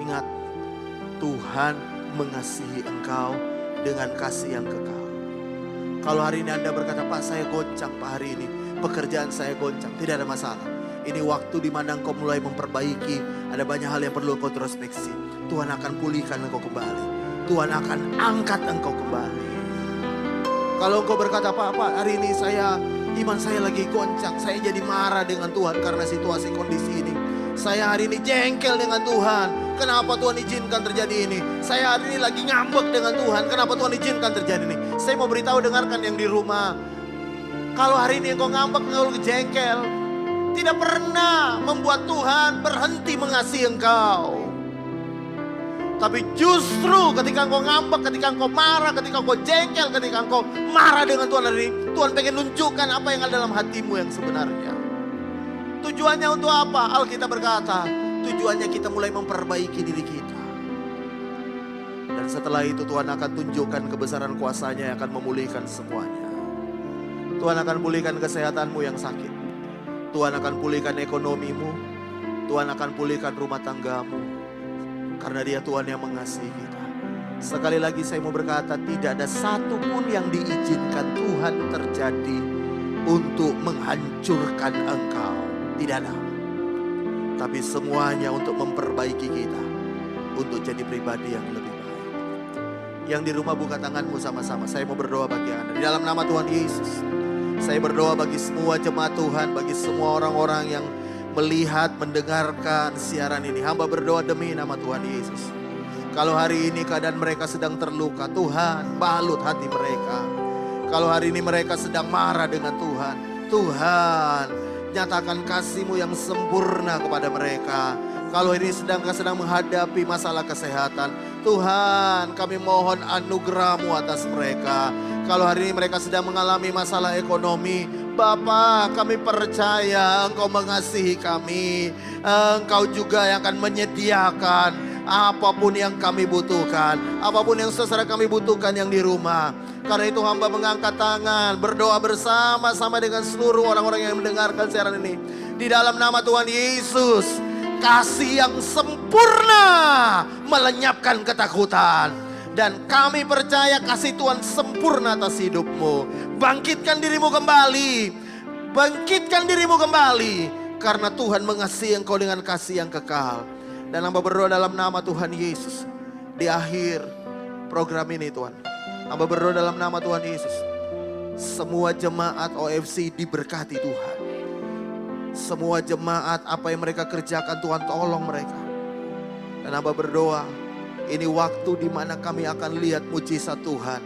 Ingat, Tuhan mengasihi engkau dengan kasih yang kekal. Kalau hari ini Anda berkata, Pak saya goncang Pak hari ini, pekerjaan saya goncang, tidak ada masalah. Ini waktu di mana engkau mulai memperbaiki, ada banyak hal yang perlu engkau introspeksi. Tuhan akan pulihkan engkau kembali. Tuhan akan angkat engkau kembali. Kalau engkau berkata, Pak hari ini iman saya lagi goncang, saya jadi marah dengan Tuhan karena situasi kondisi ini. Saya hari ini jengkel dengan Tuhan, kenapa Tuhan izinkan terjadi ini? Saya hari ini lagi ngambek dengan Tuhan, kenapa Tuhan izinkan terjadi ini? Saya mau beritahu, dengarkan yang di rumah. Kalau hari ini engkau ngambek, engkau jengkel, tidak pernah membuat Tuhan berhenti mengasihi engkau. Tapi justru ketika engkau ngambek, ketika engkau marah, ketika engkau jengkel, ketika engkau marah dengan Tuhan hari ini, Tuhan pengen nunjukkan apa yang ada dalam hatimu yang sebenarnya. Tujuannya untuk apa? Alkitab berkata, tujuannya kita mulai memperbaiki diri kita. Dan setelah itu Tuhan akan tunjukkan kebesaran kuasa-Nya yang akan memulihkan semuanya. Tuhan akan pulihkan kesehatanmu yang sakit. Tuhan akan pulihkan ekonomimu. Tuhan akan pulihkan rumah tanggamu. Karena Dia Tuhan yang mengasihi kita. Sekali lagi saya mau berkata, tidak ada satu pun yang diizinkan Tuhan terjadi untuk menghancurkan engkau. Tidak ada. Tapi semuanya untuk memperbaiki kita, untuk jadi pribadi yang lebih baik. Yang di rumah buka tanganmu sama-sama. Saya mau berdoa bagi Anda. Di dalam nama Tuhan Yesus, saya berdoa bagi semua jemaat Tuhan, bagi semua orang-orang yang melihat, mendengarkan siaran ini. Hamba berdoa demi nama Tuhan Yesus. Kalau hari ini keadaan mereka sedang terluka, Tuhan balut hati mereka. Kalau hari ini mereka sedang marah dengan Tuhan, Tuhan nyatakan kasih-Mu yang sempurna kepada mereka. Kalau ini sedang menghadapi masalah kesehatan, Tuhan kami mohon anugerah-Mu atas mereka. Kalau hari ini mereka sedang mengalami masalah ekonomi, Bapa, kami percaya Engkau mengasihi kami. Engkau juga yang akan menyediakan apapun yang kami butuhkan, apapun yang saudara kami butuhkan yang di rumah. Karena itu hamba mengangkat tangan, berdoa bersama-sama dengan seluruh orang-orang yang mendengarkan siaran ini. Di dalam nama Tuhan Yesus, kasih yang sempurna melenyapkan ketakutan. Dan kami percaya kasih Tuhan sempurna atas hidupmu. Bangkitkan dirimu kembali. Bangkitkan dirimu kembali. Karena Tuhan mengasihi engkau dengan kasih yang kekal. Dan hamba berdoa dalam nama Tuhan Yesus. Di akhir program ini Tuhan, hamba berdoa dalam nama Tuhan Yesus. Semua jemaat OFC diberkati Tuhan. Semua jemaat apa yang mereka kerjakan Tuhan tolong mereka. Dan hamba berdoa, ini waktu di mana kami akan lihat mujizat Tuhan,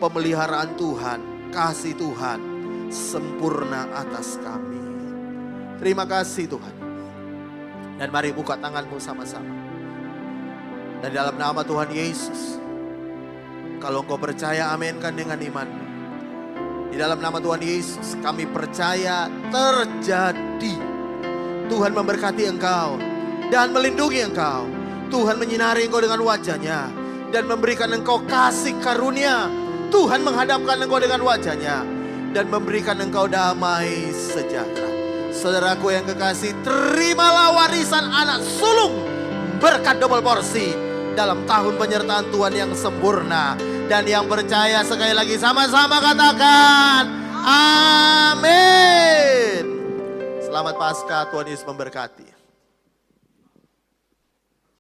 pemeliharaan Tuhan, kasih Tuhan. sempurna atas kami. Terima kasih Tuhan. Dan mari buka tanganmu sama-sama. Dan dalam nama Tuhan Yesus, kalau engkau percaya, aminkan dengan imanmu. Di dalam nama Tuhan Yesus, kami percaya terjadi. Tuhan memberkati engkau dan melindungi engkau. Tuhan menyinari engkau dengan wajahnya dan memberikan engkau kasih karunia. Tuhan menghadapkan engkau dengan wajahnya dan memberikan engkau damai sejahtera. Saudaraku yang kekasih, terimalah warisan anak sulung, berkat double porsi dalam tahun penyertaan Tuhan yang sempurna. Dan yang percaya sekali lagi sama-sama katakan amin. Selamat Paskah, Tuhan Yesus memberkati.